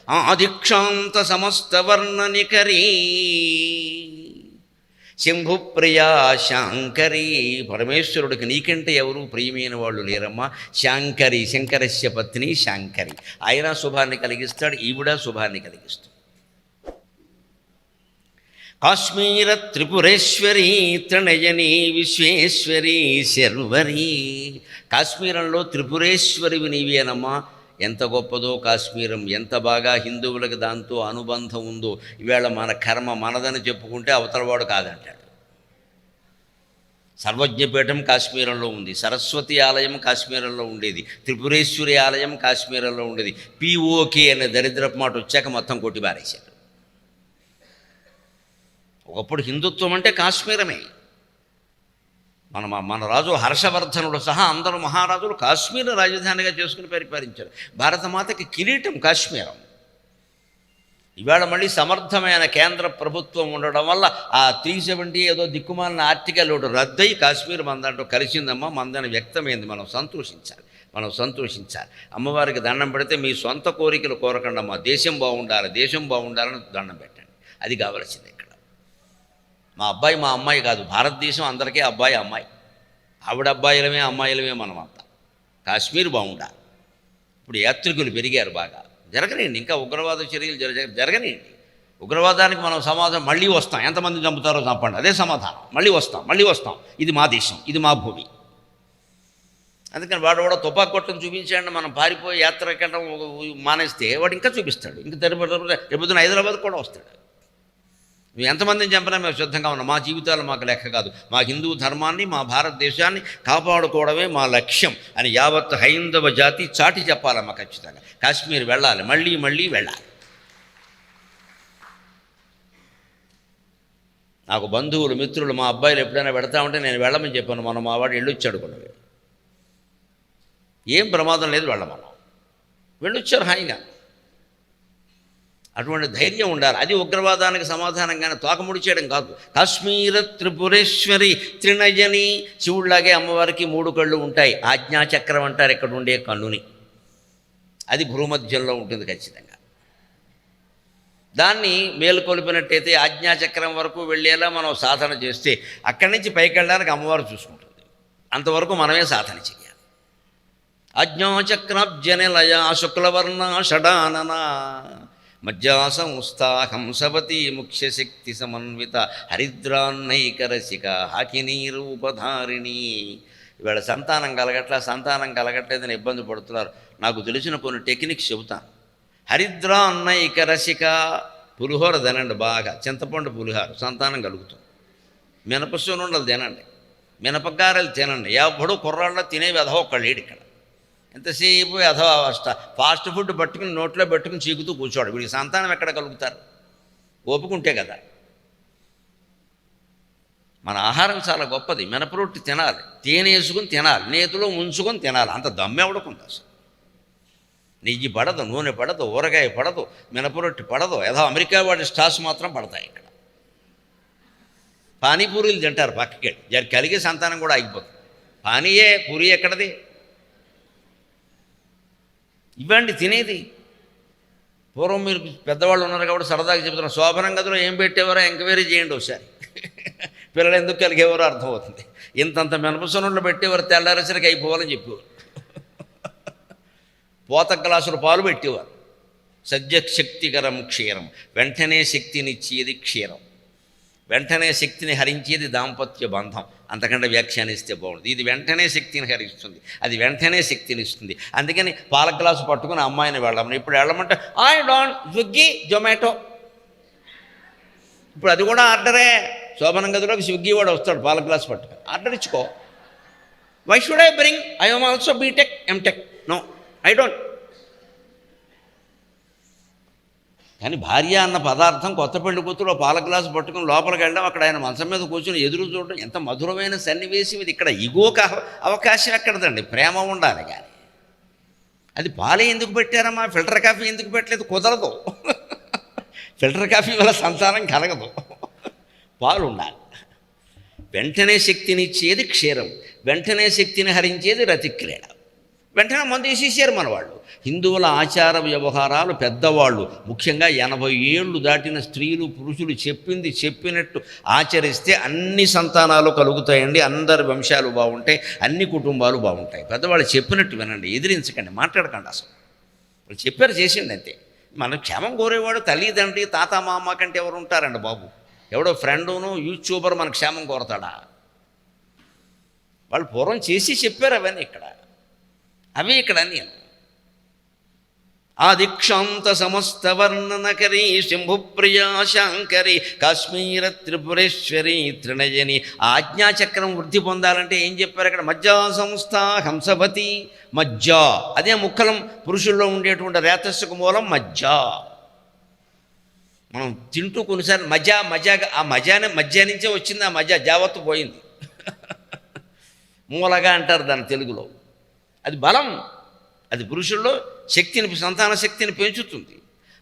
ఆదిక్షాంత సమస్త వర్ణనికరీ శంభుప్రియా శాంకరి. పరమేశ్వరుడికి నీకంటే ఎవరు ప్రియమైన వాళ్ళు లేరమ్మా. శాంకరి, శంకరస్య పత్ని శాంకరి. ఆయన శుభాన్ని కలిగిస్తాడు, ఈవిడ శుభాన్ని కలిగిస్తాడు. కాశ్మీర త్రిపురేశ్వరి త్రినయని విశ్వేశ్వరి శర్వరి. కాశ్మీరంలో త్రిపురేశ్వరివి నీవేనమ్మా. ఎంత గొప్పదో కాశ్మీరం, ఎంత బాగా హిందువులకు దాంతో అనుబంధం ఉందో. ఈవేళ మన కర్మ మనదని చెప్పుకుంటే అవతలవాడు కాదంటాడు. సర్వజ్ఞపీఠం కాశ్మీరంలో ఉంది, సరస్వతి ఆలయం కాశ్మీరంలో ఉండేది, త్రిపురేశ్వరి ఆలయం కాశ్మీరంలో ఉండేది. పిఓకే అనే దరిద్రపు మాట వచ్చాక మొత్తం కొట్టిబారేశారు. ఒకప్పుడు హిందుత్వం అంటే కాశ్మీరమే. మన రాజు హర్షవర్ధనుడు సహా అందరూ మహారాజులు కాశ్మీర్ రాజధానిగా చేసుకుని పరిపాలించారు. భారతమాతకి కిరీటం కాశ్మీరం. ఇవాళ మళ్ళీ సమర్థమైన కేంద్ర ప్రభుత్వం ఉండడం వల్ల ఆ 370 ఏదో దిక్కుమాలిన ఆర్టికల్ ఒకటి రద్దయి కాశ్మీర్ మందంటూ కలిసిందమ్మా. మందని వ్యక్తమైంది. మనం సంతోషించాలి. అమ్మవారికి దండం పెడితే మీ సొంత కోరికలు కోరకండి అమ్మా. దేశం బాగుండాలని దండం పెట్టండి. అది కావలసింది. మా అబ్బాయి మా అమ్మాయి కాదు, భారతదేశం అందరికీ అబ్బాయి అమ్మాయి. ఆవిడ అబ్బాయిలమే అమ్మాయిలమే మనమంతా. కాశ్మీర్ బాగుండాలి. ఇప్పుడు యాత్రికులు పెరిగారు బాగా. జరగనియండి, ఇంకా ఉగ్రవాద చర్యలు జరగనియండి. ఉగ్రవాదానికి మనం సమాధానం మళ్ళీ వస్తాం. ఎంతమంది చంపుతారో చంపండి, అదే సమాధానం. మళ్ళీ వస్తాం. ఇది మా దేశం, ఇది మా భూమి. అందుకని వాడు కూడా తుపాకు కొట్టని చూపించాడు. మనం పారిపోయి యాత్ర ఎక్కడం మానేస్తే వాడు ఇంకా చూపిస్తాడు. ఇంకా రేపొద్దున హైదరాబాద్ కూడా వస్తాడు. నువ్వు ఎంతమందిని చంపినా మేము సిద్ధంగా ఉన్నాం. మా జీవితాలు మాకు లెక్క కాదు. మా హిందూ ధర్మాన్ని, మా భారతదేశాన్ని కాపాడుకోవడమే మా లక్ష్యం అని యావత్ హైందవ జాతి చాటి చెప్పాలమ్మా. ఖచ్చితంగా కాశ్మీర్ వెళ్ళాలి, మళ్ళీ వెళ్ళాలి. నాకు బంధువులు, మిత్రులు, మా అబ్బాయిలు ఎప్పుడైనా పెడతా ఉంటే నేను వెళ్ళమని చెప్పాను. మనం మా వాడు వెళ్ళొచ్చాడు కూడా. ఏం ప్రమాదం లేదు, వెళ్ళమన్నాం. వెళ్ళొచ్చారు హాయిగా. అటువంటి ధైర్యం ఉండాలి. అది ఉగ్రవాదానికి సమాధానంగానే తోకముడి చేయడం కాదు. కాశ్మీర త్రిపురేశ్వరి త్రినయని. శివుడిలాగే అమ్మవారికి 3 కళ్ళు ఉంటాయి. ఆజ్ఞాచక్రం అంటారు ఇక్కడ ఉండే కన్నుని. అది భూమధ్యంలో ఉంటుంది ఖచ్చితంగా. దాన్ని మేలుకొలిపినట్టయితే ఆజ్ఞాచక్రం వరకు వెళ్ళేలా మనం సాధన చేస్తే అక్కడి నుంచి పైకి వెళ్ళడానికి అమ్మవారు చూసుకుంటుంది. అంతవరకు మనమే సాధన చేయాలి. ఆజ్ఞాచక్రాబ్జనిలయ శుక్లవర్ణ షడానన మజ్జాసంస్థా హంసవతి ముఖ్యశక్తి సమన్విత హరిద్రాన్నైకరసిక హాకినీ రూపధారిణి. ఇవాళ సంతానం కలగట్లేదని ఇబ్బంది పడుతున్నారు. నాకు తెలిసిన కొన్ని టెక్నిక్స్ చెబుతాను. హరిద్రాన్నైకరసిక పులిహోర తినండి బాగా. చింతపండు పులిహోర సంతానం కలుగుతుంది. మినపసూనుండలు తినండి, మినపగారెలు తినండి. ఎవడో కుర్రాళ్ళ తినేవి అధో ఒక్కళ్ళు లేడు ఇక్కడ. ఎంతసేపు అథో ఫాస్ట్ ఫుడ్ పట్టుకుని నోట్లో పెట్టుకుని చీకుతూ కూర్చోడు. వీడికి సంతానం ఎక్కడ కలుగుతారు? ఓపుకుంటే కదా. మన ఆహారం చాలా గొప్పది. మినపరొట్టి తినాలి, తేనె వేసుకుని తినాలి, నేతిలో ముంచుకొని తినాలి. అంత దమ్మెవడకుంది అసలు. నెయ్యి పడదు, నూనె పడదు, ఊరగాయ పడదు, మినపరొట్టి పడదు. ఏదో అమెరికా వాడి స్టార్స్ మాత్రం పడతాయి ఇక్కడ. పానీపూరీలు తింటారు పక్కకి. కలిగే సంతానం కూడా ఆగిపోతుంది. పానీయే పూరి ఎక్కడది? ఇవ్వండి తినేది. పూర్వం మీరు పెద్దవాళ్ళు ఉన్నారు కాబట్టి సరదాగా చెబుతున్నారు. శోభనం గదిలో ఏం పెట్టేవారో ఎంక్వైరీ చేయండి ఒకసారి. పిల్లలు ఎందుకు కలిగేవారో అర్థమవుతుంది. ఇంతంత మినపసనుండలు పెట్టేవారు, తెల్లారేసరికి అయిపోవాలని చెప్పేవారు. పోత గ్లాసులు పాలు పెట్టేవారు. సద్యశక్తికరం క్షీరం. వెంటనే శక్తినిచ్చేది క్షీరం. వెంటనే శక్తిని హరించేది దాంపత్య బంధం. అంతకంటే వ్యాఖ్యానిస్తే బాగుంటుంది. ఇది వెంటనే శక్తిని హరిస్తుంది, అది వెంటనే శక్తిని ఇస్తుంది. అందుకని పాల గ్లాసు పట్టుకుని అమ్మాయిని వెళ్ళమని. ఇప్పుడు వెళ్ళమంటే ఐ డోంట్ స్విగ్గీ జొమాటో. ఇప్పుడు అది కూడా ఆర్డరే. శోభనం గదిలోకి స్విగ్గీ వాడు వస్తాడు పాల గ్లాసు పట్టుకుని. ఆర్డర్ ఇచ్చుకో. Why should I bring? I am also BTech MTech. No, I don't. కానీ భార్య అన్న పదార్థం కొత్త పెళ్లి కూతురు పాల గ్లాసు పట్టుకుని లోపలికి వెళ్ళడం, అక్కడ ఆయన మంచం మీద కూర్చొని ఎదురు చూడడం ఎంత మధురమైన సన్నివేశం ఇది. ఇక్కడ ఇగోకి అవకాశం ఎక్కడదండి? ప్రేమ ఉండాలి. కానీ అది పాలే ఎందుకు పెట్టారమ్మా? ఫిల్టర్ కాఫీ ఎందుకు పెట్టలేదు? కుదరదు. ఫిల్టర్ కాఫీ వల్ల సంతానం కలగదు. పాలు ఉండాలి. వెంటనే శక్తినిచ్చేది క్షీరం, వెంటనే శక్తిని హరించేది రతిక్రీడ. వెంటనే మందు వేసేసారు మన వాళ్ళు. హిందువుల ఆచార వ్యవహారాలు పెద్దవాళ్ళు, ముఖ్యంగా 80 ఏళ్ళు దాటిన స్త్రీలు పురుషులు చెప్పింది చెప్పినట్టు ఆచరిస్తే అన్ని సంతానాలు కలుగుతాయండి, అందరి వంశాలు బాగుంటాయి, అన్ని కుటుంబాలు బాగుంటాయి. పెద్దవాళ్ళు చెప్పినట్టు వినండి, ఎదిరించకండి, మాట్లాడకండి. అసలు వాళ్ళు చెప్పారు, చేసిండి అంతే. మనం క్షేమం కోరేవాడు తల్లిదండ్రి తాత మామ కంటే ఎవరు ఉంటారండి బాబు? ఎవడో ఫ్రెండును యూట్యూబర్ మన క్షేమం కోరతాడా? వాళ్ళు పూర్వం చేసి చెప్పారు అవన్నీ ఇక్కడ, అవి ఇక్కడ నేను ఆదిక్షాంత సమస్త వర్ణనకరీ శంభుప్రియా శాంకరి కాశ్మీర త్రిపురేశ్వరి త్రినయని. ఆజ్ఞాచక్రం వృద్ధి పొందాలంటే ఏం చెప్పారు అక్కడ? మజ్జా సంస్థ హంసవతి. మజ్జా అదే ముక్కలం పురుషుల్లో ఉండేటువంటి రేతస్సుకు మూలం మజ్జా. మనం తింటూ కొన్నిసార్లు మజాగా ఆ మధ్య నుంచే వచ్చింది, ఆ మజా జావత్తు పోయింది. మూలగా అంటారు దాని తెలుగులో. అది బలం, అది పురుషుల్లో శక్తిని, సంతాన శక్తిని పెంచుతుంది.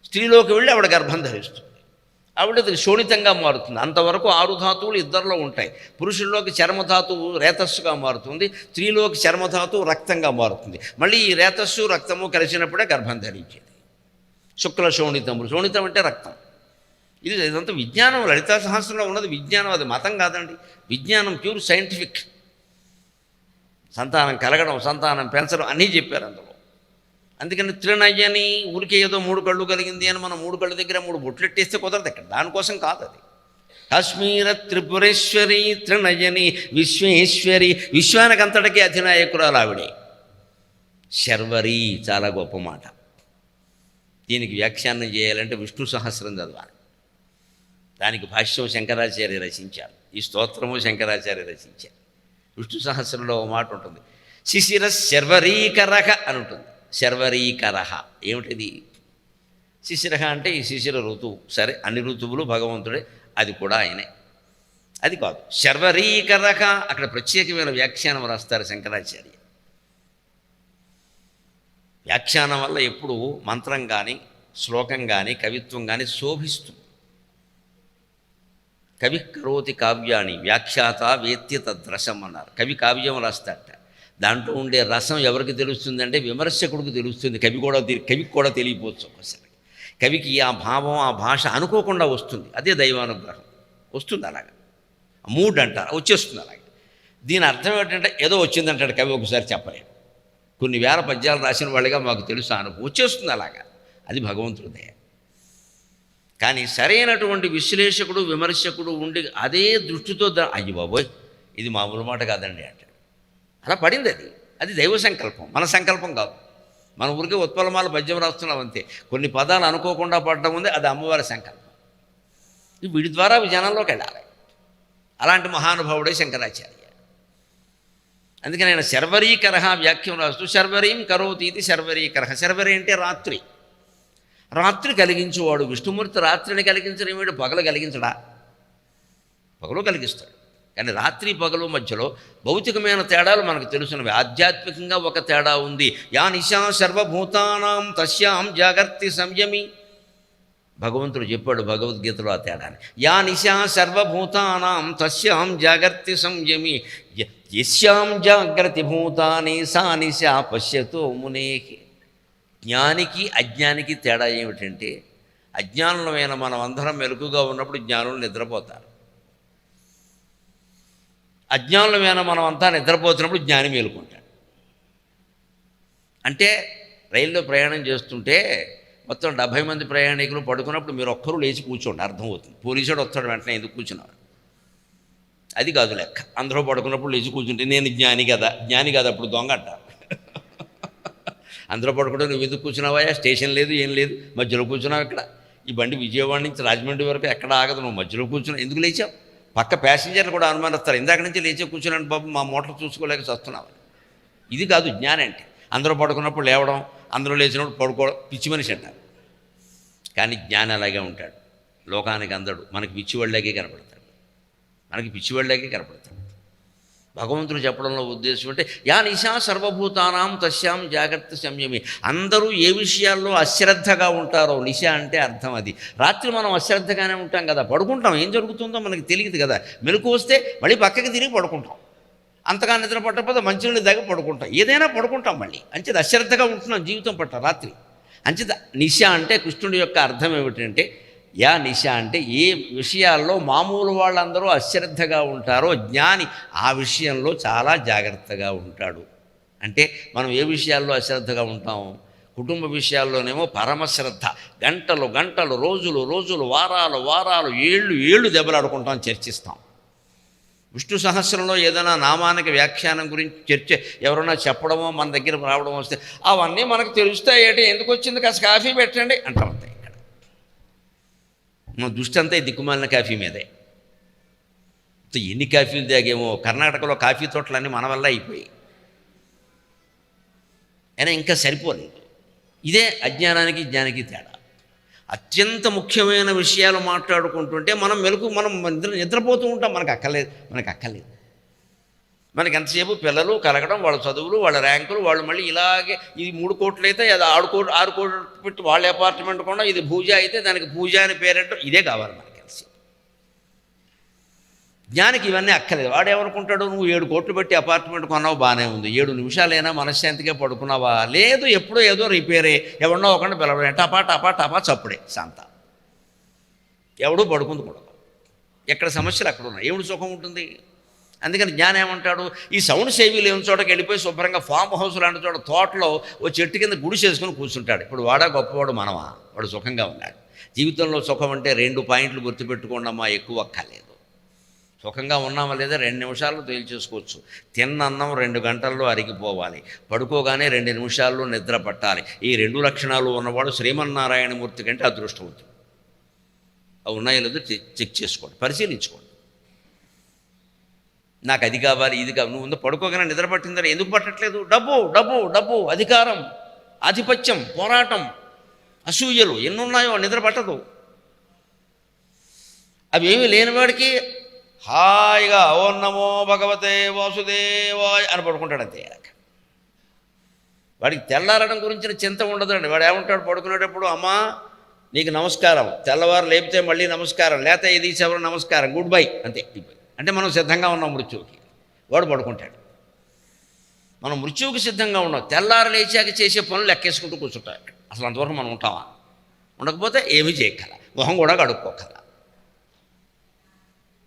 స్త్రీలోకి వెళ్ళి ఆవిడ గర్భం ధరిస్తుంది, ఆవిడ శోణితంగా మారుతుంది. అంతవరకు 6 ధాతువులు ఇద్దరిలో ఉంటాయి. పురుషుల్లోకి చర్మధాతువు రేతస్సుగా మారుతుంది, స్త్రీలోకి చర్మధాతువు రక్తంగా మారుతుంది. మళ్ళీ ఈ రేతస్సు రక్తము కలిసినప్పుడే గర్భం ధరించేది. శుక్ల శోణితములు, శోణితం అంటే రక్తం. ఇదంతా విజ్ఞానం, లలితా సహస్రంలో ఉన్నది విజ్ఞానం, అది మతం కాదండి. విజ్ఞానం ప్యూర్ సైంటిఫిక్. సంతానం కలగడం, సంతానం పెంచడం అన్నీ చెప్పారు అందులో. అందుకని త్రినయని ఊరికే ఏదో 3 కళ్ళు కలిగింది అని మనం 3 కళ్ళ దగ్గర 3 బొట్లెట్టేస్తే కుదరదు ఇక్కడ, దానికోసం కాదు అది. కాశ్మీర త్రిపురేశ్వరి త్రినయని విశ్వేశ్వరి, విశ్వానికంతటికీ అధినాయకురాలు ఆవిడే. శర్వరి చాలా గొప్ప మాట. దీనికి వ్యాఖ్యానం చేయాలంటే విష్ణు సహస్రం చదవాలి. దానికి భాష్యం శంకరాచార్య రచించారు, ఈ స్తోత్రము శంకరాచార్య రచించారు. విష్ణు సహస్రంలో ఒక మాట ఉంటుంది, శిశిర శర్వరీకరహ అని ఉంటుంది. శర్వరీకరహ ఏమిటిది? శిశిర అంటే ఈ శిశిర ఋతువు. సరే, అన్ని ఋతువులు భగవంతుడే, అది కూడా ఆయనే. అది కాదు, శర్వరీకరహ అక్కడ ప్రత్యేకమైన వ్యాఖ్యానం రాస్తారు శంకరాచార్య. వ్యాఖ్యానం వల్ల ఎప్పుడు మంత్రం కానీ శ్లోకం కానీ కవిత్వం కానీ శోభిస్తుంది. కవి కరోతి కావ్యాన్ని వ్యాఖ్యాత వేత్య తద్రసం అన్నారు. కవి కావ్యం రాస్తాడట, దాంట్లో ఉండే రసం ఎవరికి తెలుస్తుందంటే విమర్శకుడికి తెలుస్తుంది. కవికి కూడా తెలియపోవచ్చు ఒకసారి. కవికి ఆ భావం ఆ భాష అనుకోకుండా వస్తుంది, అదే దైవానుగ్రహం. వస్తుంది అలాగా, మూడ్ అంటారు, వచ్చేస్తుంది అలాగే. దీని అర్థం ఏంటంటే ఏదో వచ్చిందంటాడు కవి, ఒకసారి చెప్పలేడు. కొన్ని వేల పద్యాలు రాసిన వాళ్ళగా మాకు తెలుసు అనుభవం, వచ్చేస్తుంది అలాగా. అది భగవంతుడి దయ. కానీ సరైనటువంటి విశ్లేషకుడు విమర్శకుడు ఉండి అదే దృష్టితో అయ్యి బాబోయ్ ఇది మామూలు మాట కాదండి అంటాడు. అలా పడింది అది, అది దైవ సంకల్పం, మన సంకల్పం కాదు. మన ఊరికే ఉత్పలమాల పద్యం రాస్తున్నాం అంతే. కొన్ని పదాలు అనుకోకుండా పడడం ఉంది, అది అమ్మవారి సంకల్పం. వీడి ద్వారా జనంలోకి వెళ్ళాలి. అలాంటి మహానుభావుడే శంకరాచార్య. అందుకని ఆయన శర్వరీకరహ వ్యాఖ్యం రాస్తూ శర్వరీం కరోతి ఇది శర్వరీకరహ. శర్వరి అంటే రాత్రి, రాత్రి కలిగించేవాడు విష్ణుమూర్తి. రాత్రిని కలిగించడం ఏమిటి? పగలు కలిగించడా? పగలు కలిగిస్తాడు. కానీ రాత్రి పగలు మధ్యలో భౌతికమైన తేడాలు మనకు తెలుసున్నవి. ఆధ్యాత్మికంగా ఒక తేడా ఉంది. యా నిశా సర్వభూతానాం తస్యాం జాగర్తి సంయమి. భగవంతుడు చెప్పాడు భగవద్గీతలో ఆ తేడాని. యా నిశా సర్వభూతానాం తస్యాం జాగర్తి సంయమి యస్యాం జాగ్రత్తి భూతాని సా నిశా పశ్యతో మునేహి. జ్ఞానికి అజ్ఞానికి తేడా ఏమిటంటే, అజ్ఞానులమైన మనం అందరం మెలకుగా ఉన్నప్పుడు జ్ఞానులు నిద్రపోతారు. అజ్ఞానులమైన మనం అంతా నిద్రపోతున్నప్పుడు జ్ఞాని మేలుకుంటాడు. అంటే రైల్లో ప్రయాణం చేస్తుంటే మొత్తం 70 మంది ప్రయాణికులు పడుకున్నప్పుడు మీరు ఒక్కరూ లేచి కూర్చోండి, అర్థమవుతుంది. పోలీసుడు వస్తాడు వెంటనే, ఎందుకు కూర్చున్నారు? అది కాదు లెక్క. అందరూ పడుకున్నప్పుడు లేచి కూర్చుంటే నేను జ్ఞాని కదా. జ్ఞాని కాదు, అప్పుడు దొంగ అంటారు. అందరూ పడుకుంటే నువ్వు ఎందుకు కూర్చున్నావా? స్టేషన్ లేదు, ఏం లేదు, మధ్యలో కూర్చున్నావు. ఇక్కడ ఈ బండి విజయవాడ నుంచి రాజమండ్రి వరకు ఎక్కడ ఆగదు, నువ్వు మధ్యలో కూర్చున్నావు, ఎందుకు లేచావు? పక్క ప్యాసింజర్లు కూడా అనుమానిస్తారు, ఇందాక నుంచి లేచే కూర్చున్నాను బాబు, మా మోటార్ చూసుకోలేక వస్తున్నావు. ఇది కాదు జ్ఞానం అంటే. అందరూ పడుకున్నప్పుడు లేవడం, అందరూ లేచినప్పుడు పడుకోవడం, పిచ్చి మనిషి అంటారు. కానీ జ్ఞాని అలాగే ఉంటాడు, లోకానికి అందడు. మనకి పిచ్చివాళ్ళకే కనపడతాడు, మనకి పిచ్చివాళ్ళకే కనపడతాడు. భగవంతుడు చెప్పడంలో ఉద్దేశం అంటే యా నిశా సర్వభూతానాం తస్యాం జాగ్రత్త సంయమి. అందరూ ఏ విషయాల్లో అశ్రద్ధగా ఉంటారో, నిశ అంటే అర్థం అది. రాత్రి మనం అశ్రద్ధగానే ఉంటాం కదా, పడుకుంటాం, ఏం జరుగుతుందో మనకి తెలియదు కదా. మెలకు వస్తే మళ్ళీ పక్కకి తిరిగి పడుకుంటాం. అంతగా నిద్ర పట్టకపోతే మంచినీళ్ళు దగ్గర పడుకుంటాం, ఏదైనా పడుకుంటాం మళ్ళీ. అంచేది అశ్రద్ధగా ఉంటున్నాం జీవితం పట్ల రాత్రి. అంచేది నిశ అంటే కృష్ణుడి యొక్క అర్థం ఏమిటంటే, యా నిశ అంటే ఏ విషయాల్లో మామూలు వాళ్ళందరూ అశ్రద్ధగా ఉంటారో జ్ఞాని ఆ విషయంలో చాలా జాగ్రత్తగా ఉంటాడు. అంటే మనం ఏ విషయాల్లో అశ్రద్ధగా ఉంటాం? కుటుంబ విషయాల్లోనేమో పరమశ్రద్ధ, గంటలు గంటలు, రోజులు రోజులు, వారాలు వారాలు, ఏళ్ళు ఏళ్ళు దెబ్బలాడుకుంటాం, చర్చిస్తాం. విష్ణు సహస్రంలో ఏదైనా నామానికి వ్యాఖ్యానం గురించి చర్చ ఎవరైనా చెప్పడమో మన దగ్గర రావడం వస్తే అవన్నీ మనకు తెలుస్తాయేటి, ఎందుకు వచ్చింది, కాస్త కాఫీ పెట్టండి అంటాం. అంతే. ఇక్కడ మన దృష్టి అంతా దిక్కుమాలిన కాఫీ మీదే. ఎన్ని కాఫీలు తాగేమో, కర్ణాటకలో కాఫీ తోటలన్నీ మన వల్ల అయిపోయి, అయినా ఇంకా సరిపోలేదు. ఇదే అజ్ఞానానికి జ్ఞానికి తేడా. అత్యంత ముఖ్యమైన విషయాలు మాట్లాడుకుంటుంటే మనం నిద్రపోతూ ఉంటాం. మనకు అక్కర్లేదు. మనకి ఎంతసేపు పిల్లలు కలగడం, వాళ్ళ చదువులు, వాళ్ళ ర్యాంకులు, వాళ్ళు మళ్ళీ ఇలాగే ఇది 3 కోట్లు అయితే అది 6 కోట్లు పెట్టి వాళ్ళ అపార్ట్మెంట్ కూడా ఇది పూజ అయితే దానికి పూజ అని పేరెట్టడం, ఇదే కావాలి మనకి. జ్ఞానికి ఇవన్నీ అక్కర్లేదు. వాడేమనుకుంటాడు, నువ్వు 7 కోట్లు పెట్టి అపార్ట్మెంట్ కొన్నావు, బాగానే ఉంది, 7 నిమిషాలైనా మనశ్శాంతిగా పడుకున్నావా? లేదు, ఎప్పుడో ఏదో రిపేరే, ఎవరినో ఒకరిని పిలవడం, టపా చప్పుడే శాంత, ఎవడూ పడుకుంది కూడా. ఎక్కడ సమస్యలు అక్కడ ఉన్నాయి, ఏమిటి సుఖం ఉంటుంది? అందుకని జ్ఞానం ఏమంటాడు, ఈ సౌండ్ సేవీ లేని చోటకి వెళ్ళిపోయి శుభ్రంగా ఫామ్ హౌస్ లాంటి చోట తోటలో ఓ చెట్టు కింద గుడి చేసుకుని కూర్చుంటాడు. ఇప్పుడు వాడా గొప్పవాడు, మనమా? వాడు సుఖంగా ఉన్నాడు. జీవితంలో సుఖం అంటే 2 పాయింట్లు గుర్తుపెట్టుకోండమ్మా, ఎక్కువ అక్కర్లేదు. సుఖంగా ఉన్నామా లేదా 2 నిమిషాల్లో తేల్చేసుకోవచ్చు. తిన్న అన్నం 2 గంటల్లో అరిగిపోవాలి, పడుకోగానే 2 నిమిషాల్లో నిద్ర పట్టాలి. ఈ 2 లక్షణాలు ఉన్నవాడు శ్రీమన్నారాయణమూర్తి కంటే అదృష్టవంతుడు. అవి ఉన్నాయో లేదో చెక్ చేసుకోండి, పరిశీలించుకోండి. నాకు అది కావాలి, ఇది కావాలి. నువ్వు పడుకోగానే నిద్ర పట్టిందని ఎందుకు పట్టట్లేదు? డబ్బు డబ్బు డబ్బు, అధికారం, ఆధిపత్యం, పోరాటం, అసూయలు ఎన్నున్నాయో నిద్ర పట్టదు. అవి ఏమీ లేనివాడికి హాయిగా ఓం నమో భగవతే వాసుదేవాయ అని పడుకుంటాడు. అంతే. వాడికి తెల్లారడం గురించిన చింత ఉండదండి. వాడు ఏమంటాడు పడుకునేటప్పుడు, అమ్మా నీకు నమస్కారం, తెల్లవారు లేపితే మళ్ళీ నమస్కారం, లేకపోతే ఇది చివరి నమస్కారం, గుడ్ బై, అంతే. అంటే మనం సిద్ధంగా ఉన్నాం మృత్యువుకి. వాడు పడుకుంటాడు. మనం మృత్యువుకి సిద్ధంగా ఉన్నాం. తెల్లారు లేచాక చేసే పనులు లెక్కేసుకుంటూ కూర్చుంటాం. అసలు అంతవరకు మనం ఉంటామా? ఉండకపోతే ఏమీ చేయగల, మొహం కూడా కడుక్కోగల.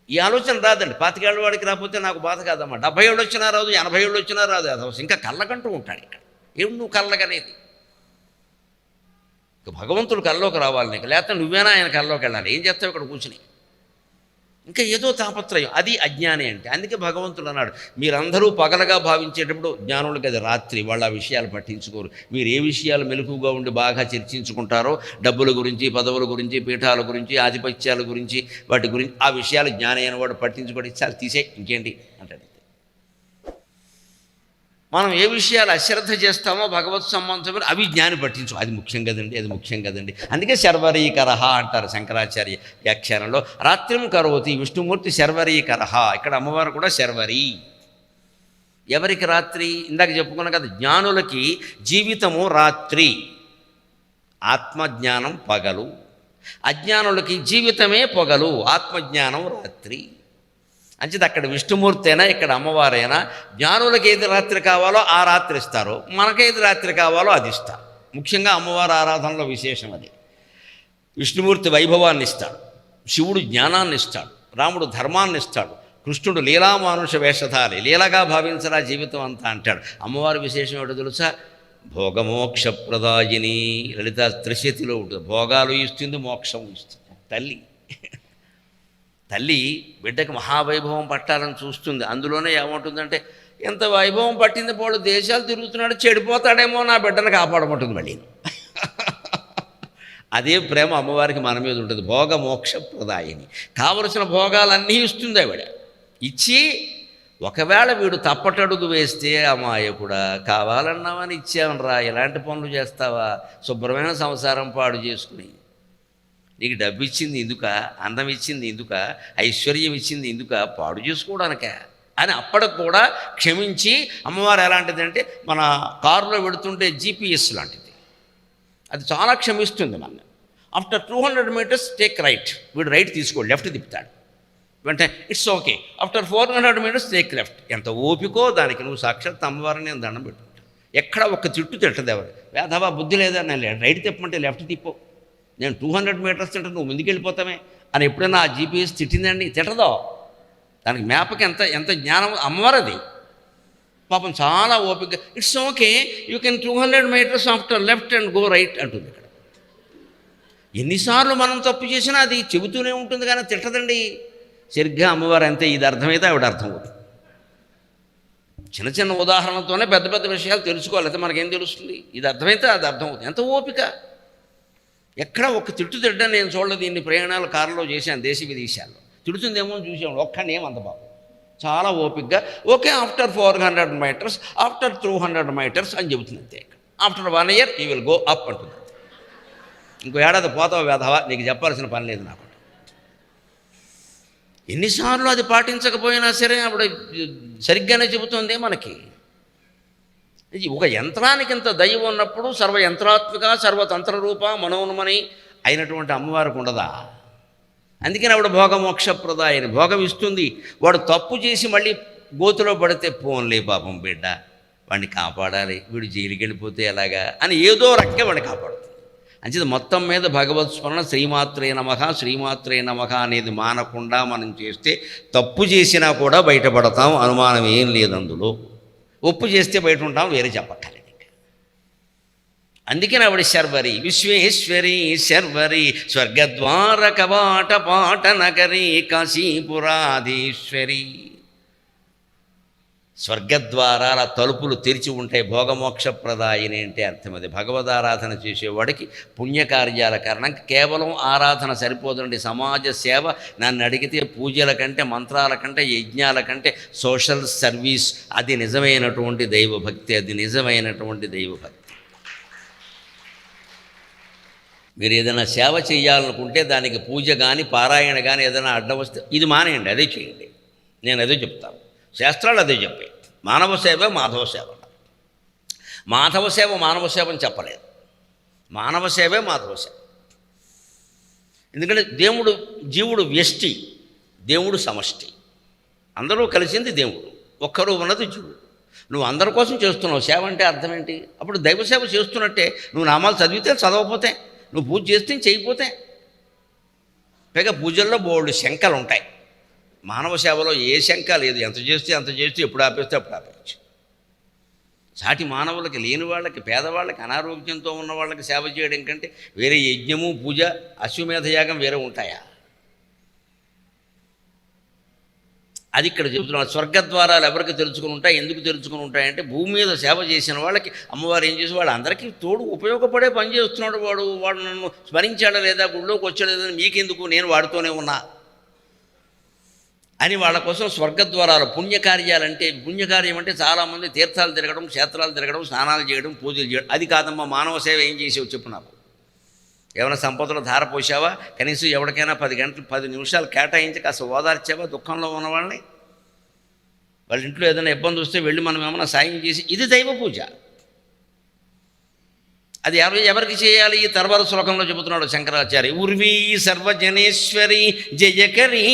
ఈ ఆలోచన రాదండి. 25 ఏళ్ళ వాడికి రాకపోతే నాకు బాధ కాదమ్మా. 70 ఏళ్ళు వచ్చినా రాదు, 80 ఏళ్ళు వచ్చినా రాదు. అది ఇంకా కళ్ళకంటూ ఉంటాడు. ఇక్కడ ఏమి నువ్వు కళ్ళకనేది? ఇక భగవంతుడు కల్లోకి రావాలి నీకు, లేకపోతే నువ్వేనా ఆయన కల్లోకి వెళ్ళాలి. ఏం చేస్తావు ఇక్కడ కూర్చుని? ఇంకా ఏదో తాపత్రయం, అది అజ్ఞాని అంటే. అందుకే భగవంతుడు అన్నాడు, మీరందరూ పగలగా భావించేటప్పుడు జ్ఞానులకు అది రాత్రి, వాళ్ళు ఆ విషయాలు పట్టించుకోరు. మీరు ఏ విషయాలు మెలకుగా ఉండి బాగా చర్చించుకుంటారో, డబ్బుల గురించి, పదవుల గురించి, పీఠాల గురించి, ఆధిపత్యాల గురించి, వాటి గురించి, ఆ విషయాలు జ్ఞాని అయిన వాడు పట్టించుకోవడం చాలా తీసే, ఇంకేంటి అంటాడు. మనం ఏ విషయాలు అశ్రద్ధ చేస్తామో భగవత్ సంబంధం అవి జ్ఞాని పట్టించు. అది ముఖ్యం కదండి, అది ముఖ్యం కదండి. అందుకే శర్వరీకరహ అంటారు శంకరాచార్య వ్యాఖ్యానంలో. రాత్రిం కరోతి విష్ణుమూర్తి శర్వరీకరహ. ఇక్కడ అమ్మవారు కూడా శర్వరి. ఎవరికి రాత్రి? ఇందాక చెప్పుకున్నాం కదా, జ్ఞానులకి జీవితము రాత్రి, ఆత్మజ్ఞానం పగలు. అజ్ఞానులకి జీవితమే పగలు, ఆత్మజ్ఞానం రాత్రి. అంచేది అక్కడ విష్ణుమూర్తి అయినా ఇక్కడ అమ్మవారైనా జ్ఞానులకు ఏది రాత్రి కావాలో ఆ రాత్రి ఇస్తారు, మనకేది రాత్రి కావాలో అది ఇస్తారు. ముఖ్యంగా అమ్మవారి ఆరాధనలో విశేషం అది. విష్ణుమూర్తి వైభవాన్ని ఇస్తాడు, శివుడు జ్ఞానాన్ని ఇస్తాడు, రాముడు ధర్మాన్ని ఇస్తాడు, కృష్ణుడు లీలామానుష వేషధారి, లీలగా భావించరా జీవితం అంతా అంటాడు. అమ్మవారి విశేషం ఏమిటో తెలుసా? భోగమోక్షప్రదాయిని. లలిత త్రిశతిలో ఉంటుంది. భోగాలు ఇస్తుంది, మోక్షం ఇస్తుంది. తల్లి బిడ్డకి మహావైభవం పట్టాలని చూస్తుంది. అందులోనే ఏమంటుందంటే, ఎంత వైభవం పట్టింది, పోడు దేశాలు తిరుగుతున్నాడు, చెడిపోతాడేమో, నా బిడ్డను కాపాడమంటుంది మళ్ళీ. అదే ప్రేమ అమ్మవారికి మన మీద ఉంటుంది. భోగమోక్ష ప్రదాయిని. కావలసిన భోగాలన్నీ ఇస్తుంది ఆవిడ. ఇచ్చి ఒకవేళ వీడు తప్పటడుగు వేస్తే, అమాయకుడా కావాలన్నావని ఇచ్చామనరా, ఎలాంటి పనులు చేస్తావా, శుభ్రమైన సంసారం పాడు చేసుకుని, నీకు డబ్బు ఇచ్చింది ఎందుక, అందం ఇచ్చింది ఎందుక, ఐశ్వర్యం ఇచ్చింది ఎందుక, పాడు చేసుకోవడానిక అని అప్పటికి కూడా క్షమించి. అమ్మవారు ఎలాంటిదంటే, మన కారులో వెళుతుంటే GPS లాంటిది, అది చాలా క్షమిస్తుంది మన. ఆఫ్టర్ 200 మీటర్స్ టేక్ రైట్, వీడు రైట్ తీసుకోడు, లెఫ్ట్ తిప్పుతాడు. వెంటనే it's okay after 400 metres take left. ఎంత ఓపికో దానికి. నువ్వు సాక్షాత్ అమ్మవారిని నేను దండం పెట్టుకుంటా. ఎక్కడ ఒక్క తిట్టు తిట్టదు ఎవరు. వేధవా బుద్ధి లేదా, నేను రైట్ తిప్పమంటే లెఫ్ట్ తిప్పు, నేను 200 మీటర్స్ తింటే నువ్వు ముందుకు వెళ్ళిపోతామే అని ఎప్పుడైనా ఆ జీపీఎస్ తిట్టిందండి? తిట్టదో. దానికి మ్యాప్కి ఎంత ఎంత జ్ఞానం అమ్మవారది. పాపం చాలా ఓపిక. It's okay you can 200 metres after left and go right అంటుంది ఇక్కడ. ఎన్నిసార్లు మనం తప్పు చేసినా అది చెబుతూనే ఉంటుంది కానీ తిట్టదండి. సరిగ్గా అమ్మవారు అంతే. ఇది అర్థమైతే ఆవిడ అర్థమవుతుంది. చిన్న చిన్న ఉదాహరణతోనే పెద్ద పెద్ద విషయాలు తెలుసుకోవాలి. అయితే మనకేం తెలుస్తుంది? ఇది అర్థమైతే అది అర్థమవుతుంది. ఎంత ఓపిక. ఎక్కడ ఒక తిట్టు తిడ్డా నేను చూడలేదు. ఇన్ని ప్రయాణాలు కారులో చేశాను దేశ విదేశాల్లో. తిడుతుందేమో చూసాము, ఒక్కనేం అంత బాబు. చాలా ఓపికగా okay after 400 metres after 200 metres అని చెబుతుంది అంతే. After 1 year you will go up అంటుంది. ఇంకో ఏడాది పోతావు వేధవా, నీకు చెప్పాల్సిన పని లేదు నాకు. ఎన్నిసార్లు అది పాటించకపోయినా సరే ఆవిడ సరిగ్గానే చెబుతుంది మనకి. ఒక యంత్రానికి ఇంత దైవం ఉన్నప్పుడు సర్వయంత్రాత్మిక సర్వతంత్ర రూప మనోన్మని అయినటువంటి అమ్మవారికి ఉండదా? అందుకని ఆవిడ భోగమోక్షప్రదాయని. భోగం ఇస్తుంది. వాడు తప్పు చేసి మళ్ళీ గోతులో పడితే పోన్లే పాపం బిడ్డ, వాడిని కాపాడాలి, వీడు జైలుకి వెళ్ళిపోతే ఎలాగా అని ఏదో రకంగా వాడిని కాపాడుతుంది. అంచేది మొత్తం మీద భగవత్ స్మరణ శ్రీమాత్రే నమః శ్రీమాత్రే నమః అనేది మానకుండా మనం చేస్తే తప్పు చేసినా కూడా బయటపడతాం. అనుమానం ఏం లేదు అందులో. ఒప్పు చేస్తే బయట ఉంటాం, వేరే చెప్పక్కర్లేదు. అందుకని ఆవిడ శర్వరి, విశ్వేశ్వరి శర్వరి, స్వర్గద్వార కవాట పాట నగరి కాశీపురాధీశ్వరి. స్వర్గద్వారాల తలుపులు తెరిచి ఉంటాయి. భోగమోక్షప్రదాయిని అంటే అర్థం అది. భగవదారాధన చేసేవాడికి పుణ్యకార్యాల కారణం కేవలం ఆరాధన సరిపోదండి. సమాజ సేవ నన్ను అడిగితే పూజల కంటే మంత్రాల కంటే యజ్ఞాల కంటే సోషల్ సర్వీస్ అది నిజమైనటువంటి దైవభక్తి. అది నిజమైనటువంటి దైవభక్తి. మీరు ఏదైనా సేవ చేయాలనుకుంటే దానికి పూజ కానీ పారాయణ కానీ ఏదైనా అడ్డం వస్తే ఇది మానేయండి, అదే చేయండి. నేను అదే చెప్తాను. శాస్త్రాలు అదే చెప్పాయి. మానవ సేవ మాధవ సేవ. మాధవ సేవ మానవ సేవ అని చెప్పలేదు. మానవ సేవే మాధవ సేవ. ఎందుకంటే దేవుడు జీవుడు వ్యష్టి, దేవుడు సమష్టి. అందరూ కలిసింది దేవుడు, ఒక్కరు ఉన్నది జీవుడు. నువ్వు అందరి కోసం చేస్తున్నావు. సేవ అంటే అర్థం ఏంటి? అప్పుడు దైవ సేవ చేస్తున్నట్టే. నువ్వు నామాలు చదివితే చదవకపోతే, నువ్వు పూజ చేస్తే చేయకపోతే. పైగా పూజల్లో బోల్డ్ శంకలు ఉంటాయి. మానవ సేవలో ఏ శంక లేదు. ఎంత చేస్తే అంత చేస్తే, ఎప్పుడు ఆపేస్తే అప్పుడు ఆపేయచ్చు. సాటి మానవులకి, లేని వాళ్ళకి, పేదవాళ్ళకి, అనారోగ్యంతో ఉన్న వాళ్ళకి సేవ చేయడం కంటే వేరే యజ్ఞము పూజ అశ్వమేధ యాగం వేరే ఉంటాయా? అది ఇక్కడ చెబుతున్నాడు. స్వర్గద్వారాలు ఎవరికి తెరుచుకుని ఉంటాయి, ఎందుకు తెరుచుకుని ఉంటాయంటే భూమి మీద సేవ చేసిన వాళ్ళకి అమ్మవారు ఏం చేసి వాళ్ళు అందరికీ తోడు ఉపయోగపడే పని చేస్తున్నాడు. వాడు నన్ను స్మరించాడా లేదా, గుళ్ళోకి వచ్చాడా లేదా, మీకెందుకు, నేను వాడుతూనే ఉన్నా అని వాళ్ళ కోసం స్వర్గద్వారాలు. పుణ్యకార్యాలంటే, పుణ్యకార్యం అంటే చాలామంది తీర్థాలు తిరగడం, క్షేత్రాలు తిరగడం, స్నానాలు చేయడం, పూజలు చేయడం. అది కాదమ్మా. మానవ సేవ ఏం చేసావు చెప్పు నాకు. ఏమైనా సంపదలో ధార పోసావా? కనీసం ఎవరికైనా 10 గంటలు 10 నిమిషాలు కేటాయించి కాస్త ఓదార్చావా దుఃఖంలో ఉన్న వాళ్ళని? వాళ్ళ ఇంట్లో ఏదైనా ఇబ్బంది వస్తే వెళ్ళి మనం ఏమైనా సాయం చేసి, ఇది దైవ పూజ. అది ఎవరికి చేయాలి? ఈ తర్వాత శ్లోకంలో చెబుతున్నాడు శంకరాచార్య. ఉర్వీ సర్వజనేశ్వరి జయకరీ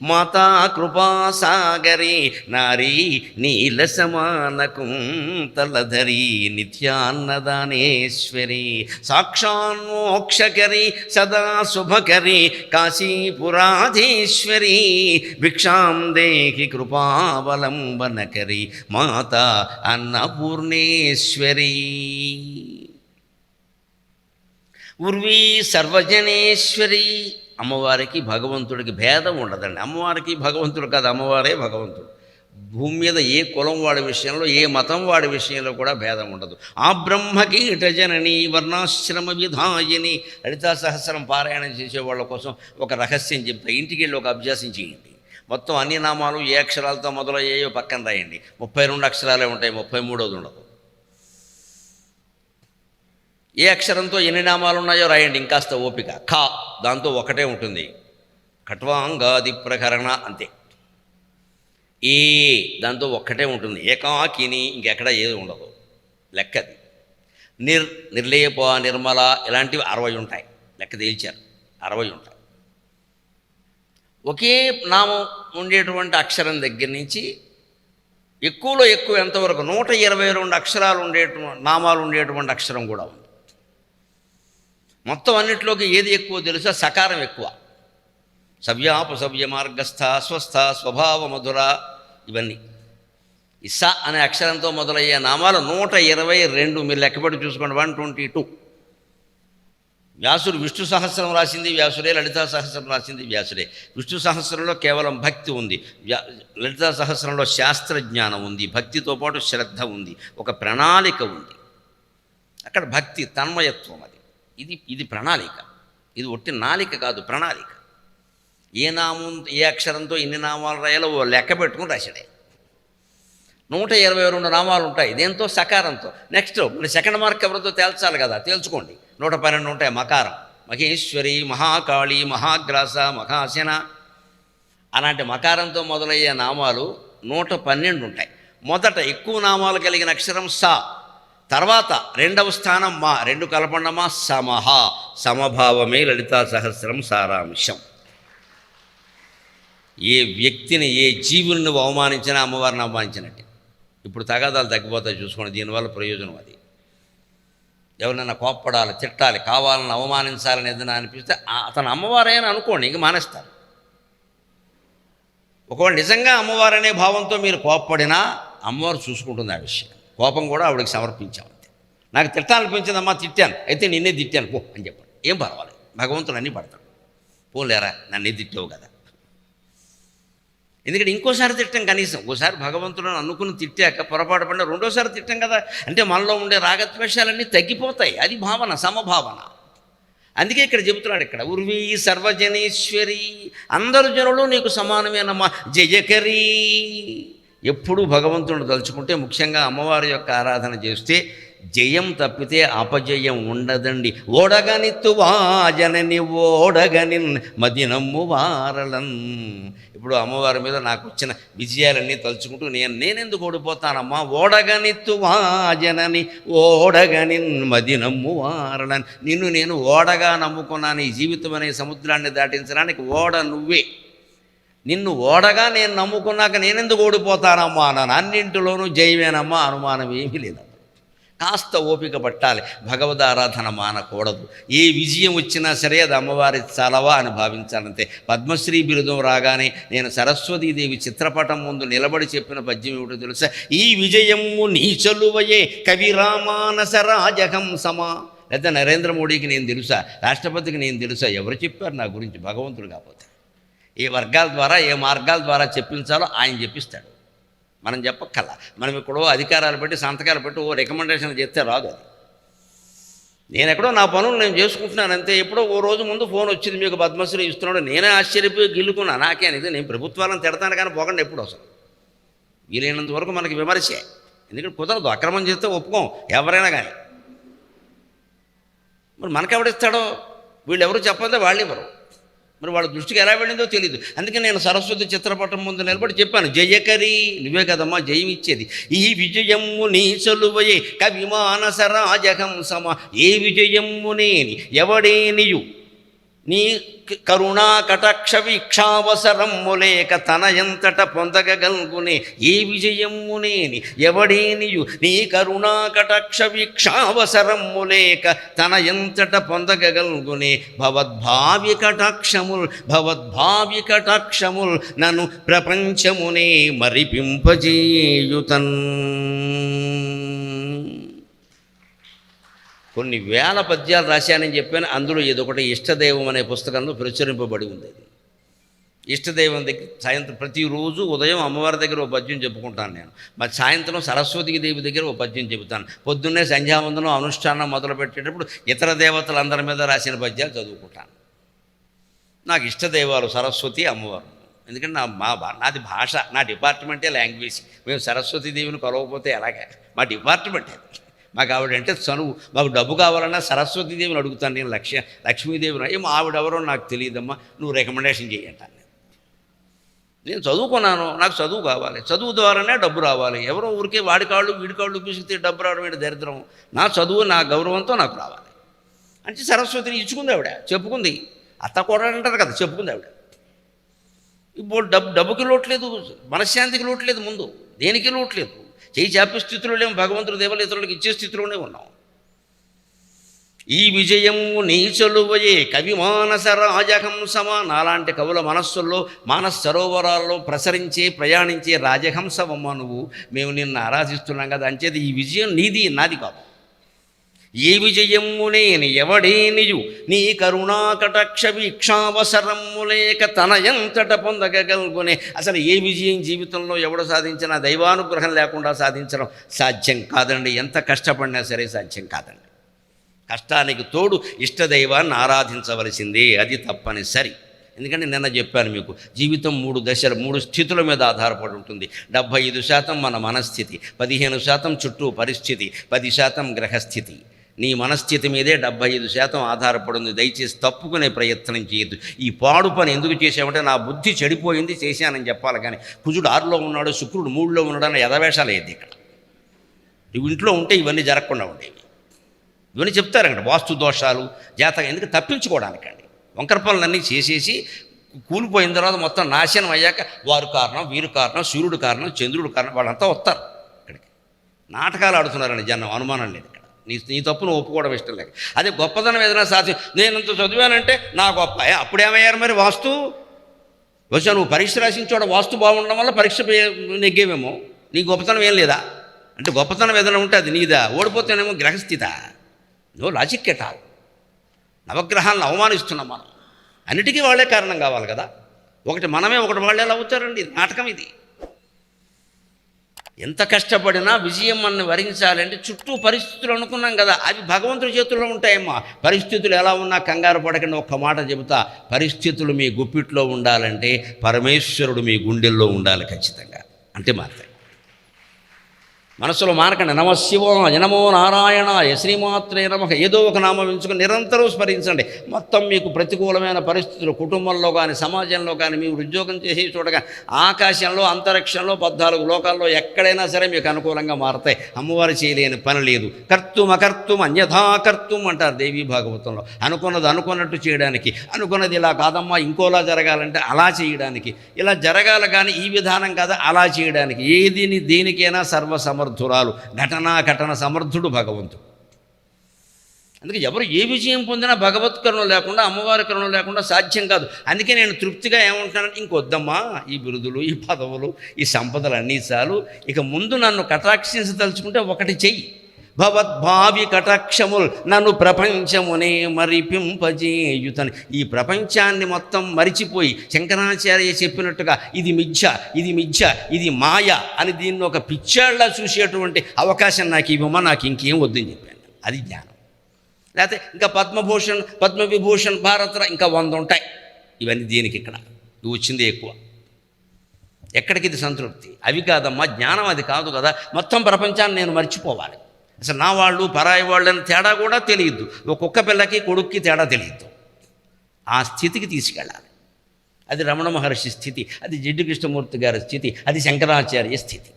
మాతా కృపాసాగరి నారీ నీల సమానకుం తలధరి నిత్యాన్నదానేశ్వరి సాక్షాన్మోక్షకరి సదా శుభకరి కాశీపురాధీశ్వరి భిక్షాం దేహి కృపావలంబనకరి మాతా అన్నపూర్ణేశ్వరి. ఉర్వీ సర్వజనేశ్వరి. అమ్మవారికి భగవంతుడికి భేదం ఉండదండి. అమ్మవారికి భగవంతుడు కాదు, అమ్మవారే భగవంతుడు. భూమి మీద ఏ కులం వాడి విషయంలో, ఏ మతం వాడి విషయంలో కూడా భేదం ఉండదు. ఆ బ్రహ్మకీట జనని వర్ణాశ్రమ విధాయిని. లలితా సహస్రం పారాయణం చేసే వాళ్ళ కోసం ఒక రహస్యం చెప్తా. ఇంటికి వెళ్ళి ఒక అభ్యాసం చేయండి. మొత్తం అన్ని నామాలు ఏ అక్షరాలతో మొదలయ్యాయో పక్కన రాయండి. 32 అక్షరాలే ఉంటాయి, 33ది ఉండదు. ఏ అక్షరంతో ఎన్ని నామాలు ఉన్నాయో రాయండి. ఇంకాస్త ఓపిక. ఖ దాంతో ఒకటే ఉంటుంది, ఖట్వాంగాది ప్రకరణ అంతే. ఏ దాంతో ఒక్కటే ఉంటుంది, ఏకాకిని. ఇంకెక్కడ ఏది ఉండదు, లెక్కది. నిర్లేప నిర్మల ఇలాంటివి 60 ఉంటాయి. లెక్క తేల్చారు, 60 ఉంటాయి. ఒకే నామం ఉండేటువంటి అక్షరం దగ్గర నుంచి ఎక్కువలో ఎక్కువ ఎంతవరకు 122 అక్షరాలు నామాలు ఉండేటువంటి అక్షరం కూడా ఉంది. మొత్తం అన్నింటిలోకి ఏది ఎక్కువ తెలుసా? సకారం ఎక్కువ. సవ్యాపసవ్య మార్గస్థ, స్వస్థ, స్వభావ, మధుర, ఇవన్నీ. ఈ స అనే అక్షరంతో మొదలయ్యే నామాలు 122. మీరు లెక్కపెట్టి చూసుకోండి. 122. వ్యాసుడు విష్ణు సహస్రం రాసింది వ్యాసుడే, లలితా సహస్రం రాసింది వ్యాసుడే. విష్ణు సహస్రంలో కేవలం భక్తి ఉంది, లలితా సహస్రంలో శాస్త్రజ్ఞానం ఉంది, భక్తితో పాటు శ్రద్ధ ఉంది, ఒక ప్రణాళిక ఉంది. అక్కడ భక్తి తన్మయత్వం. ఇది ప్రణాళిక. ఇది ఒట్టి నాలిక కాదు, ప్రణాళిక. ఏ నామం ఏ అక్షరంతో ఎన్ని నామాలు రాయాలో ఓ లెక్క పెట్టుకుని రాశాడే. 122 నామాలు ఉంటాయి. దేంతో? సకారంతో. నెక్స్ట్ మరి సెకండ్ మార్క్ ఎవరితో తేల్చాలి కదా, తేల్చుకోండి. 112 ఉంటాయి. మకారం, మహేశ్వరి, మహాకాళి, మహాగ్రాస, మహాశన, అలాంటి మకారంతో మొదలయ్యే నామాలు 112 ఉంటాయి. మొదట ఎక్కువ నామాలు కలిగిన అక్షరం సా, తర్వాత రెండవ స్థానం మా, 2 కలపండ మా, సమహ, సమభావమే లలితా సహస్రం సారాంశం. ఏ వ్యక్తిని ఏ జీవుని నువ్వు అవమానించినా అమ్మవారిని అవమానించినట్టే. ఇప్పుడు తగాదాలు తగ్గిపోతాయి, చూసుకోండి. దీనివల్ల ప్రయోజనం అది. ఎవరినైనా కోప్పడాలి, తిట్టాలి, కావాలని అవమానించాలని ఏదైనా అనిపిస్తే అతను అమ్మవారైనా అనుకోండి, ఇంక మానేస్తారు. ఒకవేళ నిజంగా అమ్మవారనే భావంతో మీరు కోప్పడినా అమ్మవారు చూసుకుంటుంది ఆ విషయం. కోపం కూడా ఆవిడకి సమర్పించాం అంతే. నాకు తిట్టాలనిపించిందమ్మా, తిట్టాను, అయితే నిన్నే తిట్టాను పో అని చెప్పండి. ఏం పర్వాలేదు, భగవంతుడు అన్నీ పడతాడు. పోలేరా, నన్నే తిట్టావు కదా. ఎందుకంటే ఇంకోసారి తిట్టం కనీసం. ఒకసారి భగవంతులను అనుకుని తిట్టాక పొరపాటు పడిన రెండోసారి తిట్టం కదా. అంటే మనలో ఉండే రాగద్వేషాలన్నీ తగ్గిపోతాయి. అది భావన, సమభావన. అందుకే ఇక్కడ చెబుతున్నాడు, ఇక్కడ ఉర్వీ సర్వజనేశ్వరి, అందరు జనులు నీకు సమానమేనమ్మా, జయకరీ. ఎప్పుడు భగవంతుడు తలుచుకుంటే, ముఖ్యంగా అమ్మవారి యొక్క ఆరాధన చేస్తే జయం తప్పితే అపజయం ఉండదండి. ఓడగనిత్తువా జనని ఓడగని మదినమ్ము వారలన్. ఇప్పుడు అమ్మవారి మీద నాకు వచ్చిన విజయాలన్నీ తలుచుకుంటూ నేనెందుకు ఓడిపోతానమ్మా? ఓడగనిత్తువా జనని ఓడగని మదినమ్ము వారలన్. నిన్ను నేను ఓడగా నమ్ముకున్నాను. ఈ జీవితం అనే సముద్రాన్ని దాటించడానికి ఓడ నువ్వే. నిన్ను ఓడగా నేను నమ్ముకున్నాక నేనెందుకు ఓడిపోతానమ్మా అన్నాను. అన్నింటిలోనూ జయమేనమ్మా, అనుమానం ఏమీ లేదు. కాస్త ఓపిక పట్టాలి, భగవదారాధన మానకూడదు. ఏ విజయం వచ్చినా సరే అది అమ్మవారి చలవా అని భావించాలంతే. పద్మశ్రీ బిరుదం రాగానే నేను సరస్వతీదేవి చిత్రపటం ముందు నిలబడి చెప్పిన పద్యం ఏమిటో తెలుసా? ఈ విజయము నీ చలువయే కవిరామానస రాజహంసమా. లేదా నరేంద్ర మోడీకి నేను తెలుసా, రాష్ట్రపతికి నేను తెలుసా? ఎవరు చెప్పారు నా గురించి? భగవంతుడు. కాకపోతే ఏ వర్గాల ద్వారా ఏ మార్గాల ద్వారా చెప్పించాలో ఆయన చెప్పిస్తాడు, మనం చెప్పక్కల్లా. మనం ఎక్కడో అధికారాలు పెట్టి సంతకాలు పెట్టి ఓ రికమెండేషన్ చేస్తే రాదు అది. నేను ఎక్కడో నా పనులు నేను చేసుకుంటున్నాను అంతే. ఎప్పుడో ఓ రోజు ముందు ఫోన్ వచ్చింది, మీకు పద్మశ్రీ ఇస్తున్నాడు. నేనే ఆశ్చర్యపోయి గిల్లుకున్నా. నాకే ఇది, నేను ప్రభుత్వాలను తిడతాను కానీ పోకండి ఎప్పుడు అసలు. వీలైనంత వరకు మనకి విమర్శే. ఎందుకంటే కుదరదు, అక్రమం చేస్తే ఒప్పుకోం ఎవరైనా కానీ. మరి మనకెవడిస్తాడో? వీళ్ళు ఎవరు చెప్పందే వాళ్ళు ఇవ్వరు. మరి వాళ్ళ దృష్టికి ఎలా వెళ్ళిందో తెలియదు. అందుకే నేను సరస్వతి చిత్రపటం ముందు నిలబడి చెప్పాను, జయకరి నువ్వే కదమ్మా జయం ఇచ్చేది. ఈ విజయము నీ చలువయే కవిమానస రాజహంసమా. ఏ విజయము నేని ఎవడేనియు నీ కరుణా కటాక్ష వీక్షావసరమ్ము లేక తనయంతట పొందగల్గునే. ఏ విజయము నేని ఎవడేనియు నీ కరుణా కటాక్ష వీక్షావసరమ్ము లేక తనయంతట పొందగల్గునే. భవద్భావి కటాక్షముల్ నన్ను ప్రపంచమునే మరిపింపజేయుతన్. కొన్ని వేల పద్యాలు రాశానని చెప్పాను. అందులో ఏదొకటి ఇష్టదైవం అనే పుస్తకంలో ప్రచురింపబడి ఉంది. అది ఇష్టదైవం దగ్గర సాయంత్రం ప్రతిరోజు ఉదయం అమ్మవారి దగ్గర ఓ పద్యం చెప్పుకుంటాను నేను. మరి సాయంత్రం సరస్వతి దేవి దగ్గర ఓ పద్యం చెబుతాను. పొద్దున్నే సంధ్యావందనం అనుష్ఠానం మొదలుపెట్టేటప్పుడు ఇతర దేవతలందరి మీద రాసిన పద్యాలు చదువుకుంటాను. నాకు ఇష్టదైవాలు సరస్వతి, అమ్మవారు. ఎందుకంటే నాది భాష, నా డిపార్ట్మెంటే లాంగ్వేజ్. మేము సరస్వతి దేవిని కొలవకపోతే ఎలాగా? మా డిపార్ట్మెంట్ అది. మాకు ఆవిడంటే చనువు. మాకు డబ్బు కావాలన్నా సరస్వతీదేవిని అడుగుతాను నేను. లక్ష్మీదేవిని ఏమో ఆవిడెవరో నాకు తెలియదమ్మా, నువ్వు రికమెండేషన్ చేయంటాను. నేను చదువుకున్నాను, నాకు చదువు కావాలి, చదువు ద్వారానే డబ్బు రావాలి. ఎవరో ఊరికే వాడికాళ్ళు వీడికాళ్ళు పిసిగితే డబ్బు రావడం ఏంటి దరిద్రం. నా చదువు నా గౌరవంతో నాకు రావాలి అంటే సరస్వతిని ఇచ్చుకుంది ఆవిడ, చెప్పుకుంది. అత్త కూడా అంటారు కదా, చెప్పుకుంది ఆవిడ. ఇప్పుడు డబ్బుకి లోట్లేదు, మనశ్శాంతికి లోట్లేదు, ముందు దేనికి లోట్లేదు. చేయి చాపే స్థితిలో లేము, భగవంతుడు దేవలు ఇతరులకు ఇచ్చే స్థితిలోనే ఉన్నాం. ఈ విజయము నీ చలువయే కవి మానస రాజహంసమా, నాలాంటి కవుల మనస్సుల్లో మానస సరోవరాల్లో ప్రయాణించే రాజహంసమమ్మ నువ్వు. మేము నిన్ను ఆరాధిస్తున్నాం కదా, అంచేది ఈ విజయం నీది, నాది కాదు. ఏ విజయము నేను ఎవడేనియు నీ కరుణా కటాక్ష వీక్షావసరము లేక తనయంతట పొందగలుగునే. అసలు ఏ విజయం జీవితంలో ఎవడు సాధించినా దైవానుగ్రహం లేకుండా సాధించడం సాధ్యం కాదండి. ఎంత కష్టపడినా సరే సాధ్యం కాదండి. కష్టానికి తోడు ఇష్టదైవాన్ని ఆరాధించవలసిందే, అది తప్పనిసరి. ఎందుకంటే నిన్న చెప్పాను మీకు, జీవితం 3 దశలు 3 స్థితుల మీద ఆధారపడి ఉంటుంది. 75% మన మనస్థితి, 15% చుట్టూ పరిస్థితి, 10% గ్రహస్థితి. నీ మనస్థితి మీదే 75% ఆధారపడింది. దయచేసి తప్పుకునే ప్రయత్నం చేయొద్దు. ఈ పాడు పని ఎందుకు చేసామంటే నా బుద్ధి చెడిపోయింది చేశానని చెప్పాలి, కానీ కుజుడు 6లో ఉన్నాడు, శుక్రుడు 3లో ఉన్నాడని ఎదవేషాలు ఏది ఇక్కడ. నువ్వు ఇంట్లో ఉంటే ఇవన్నీ జరగకుండా ఉండేవి. ఇవన్నీ చెప్తారు అక్కడ, వాస్తు దోషాలు జాతకం ఎందుకు తప్పించుకోవడానికండి. వంకర పనులన్నీ చేసేసి కూలిపోయిన తర్వాత మొత్తం నాశనం అయ్యాక వారు కారణం, వీరు కారణం, సూర్యుడు కారణం, చంద్రుడు కారణం, వాళ్ళంతా వస్తారు ఇక్కడికి. నాటకాలు ఆడుతున్నారండి జనం, అనుమానం లేదు ఇక్కడ. నీ తప్పును ఒప్పుకోవడం ఇష్టం లేక. అదే గొప్పతనం ఏదైనా సాధ్యం, నేను ఇంత చదివానంటే నా గొప్ప. అప్పుడేమయ్యారు మరి వాస్తు? బహుశా నువ్వు పరీక్ష రాసించోడ వాస్తు బాగుండడం వల్ల పరీక్ష నెగ్గేవేమో. నీ గొప్పతనం ఏం లేదా అంటే, గొప్పతనం ఏదైనా ఉంటే అది నీదా, ఓడిపోతేనేమో గ్రహస్థిత. No logic at all. నవగ్రహాలను అవమానిస్తున్నాం మనం. అన్నిటికీ వాళ్ళే కారణం కావాలి కదా. ఒకటి మనమే, ఒకటి వాళ్ళు ఎలా అవుతారండి? నాటకం ఇది. ఎంత కష్టపడినా విజయం మనం వరించాలంటే చుట్టూ పరిస్థితులు అనుకున్నాం కదా, అవి భగవంతుడి చేతుల్లో ఉంటాయమ్మా. పరిస్థితులు ఎలా ఉన్నా కంగారు పడకుండా ఒక్క మాట చెబుతా, పరిస్థితులు మీ గుప్పిట్లో ఉండాలంటే పరమేశ్వరుడు మీ గుండెల్లో ఉండాలి ఖచ్చితంగా. అంటే మాత్రం మనసులో మానకండి. నమశివాయ, నమో నారాయణాయ, శ్రీమాత్రే నమః, ఏదో ఒక నామం ఎంచుకొని నిరంతరం స్మరించండి. మొత్తం మీకు ప్రతికూలమైన పరిస్థితులు కుటుంబంలో కానీ, సమాజంలో కానీ, మీరు ఉద్యోగం చేసే చోట కానీ, ఆకాశంలో, అంతరిక్షంలో, 14 లోకాల్లో ఎక్కడైనా సరే మీకు అనుకూలంగా మారతాయి. అమ్మవారు చేయలేని పని లేదు. కర్తుం అకర్తుం అన్యథా కర్తుం అంటారు దేవీ భాగవతంలో. అనుకున్నది అనుకున్నట్టు చేయడానికి, అనుకున్నది ఇలా కాదమ్మా ఇంకోలా జరగాలంటే అలా చేయడానికి, ఇలా జరగాలి కానీ ఈ విధానం కాదా అలా చేయడానికి, ఏదిని దేనికైనా సర్వసమర్థురాలు, ఘటన సమర్థుడు భగవంతుడు. అందుకే ఎవరు ఏ విజయం పొందినా భగవత్ కరుణ లేకుండా, అమ్మవారి కరుణ లేకుండా సాధ్యం కాదు. అందుకే నేను తృప్తిగా ఏమంటున్నానంటే, ఇంకొద్దమ్మా ఈ బిరుదులు, ఈ పదవులు, ఈ సంపదలు అన్నీ చాలు. ఇక ముందు నన్ను కటాక్షించదలుచుకుంటే ఒకటి చెయ్యి. భవద్భావి కటాక్షముల్ నన్ను ప్రపంచమునే మరిపింపజేయుతని. ఈ ప్రపంచాన్ని మొత్తం మరిచిపోయి శంకరాచార్య చెప్పినట్టుగా ఇది మిథ్య, ఇది మిథ్య, ఇది మాయ అని దీన్ని ఒక పిచ్చాళ్ళ చూసేటువంటి అవకాశం నాకు ఇవ్వమా, నాకు ఇంకేం వద్దని చెప్పాను. అది జ్ఞానం. లేకపోతే ఇంకా పద్మభూషణ్, పద్మవిభూషణ్, భారత ఇంకా 100 ఉంటాయి. ఇవన్నీ దీనికి ఇక్కడ ఇవి వచ్చింది ఎక్కువ. ఎక్కడికి ఇది సంతృప్తి? అవి కాదమ్మా, జ్ఞానం అది కాదు కదా. మొత్తం ప్రపంచాన్ని నేను మర్చిపోవాలి. అసలు నా వాళ్ళు పరాయి వాళ్ళని తేడా కూడా తెలియద్దు. ఒక కుక్క పిల్లకి కొడుక్కి తేడా తెలియద్దు. ఆ స్థితికి తీసుకెళ్ళాలి. అది రమణ మహర్షి స్థితి, అది జిడ్డు కృష్ణమూర్తి గారి స్థితి, అది శంకరాచార్య స్థితి.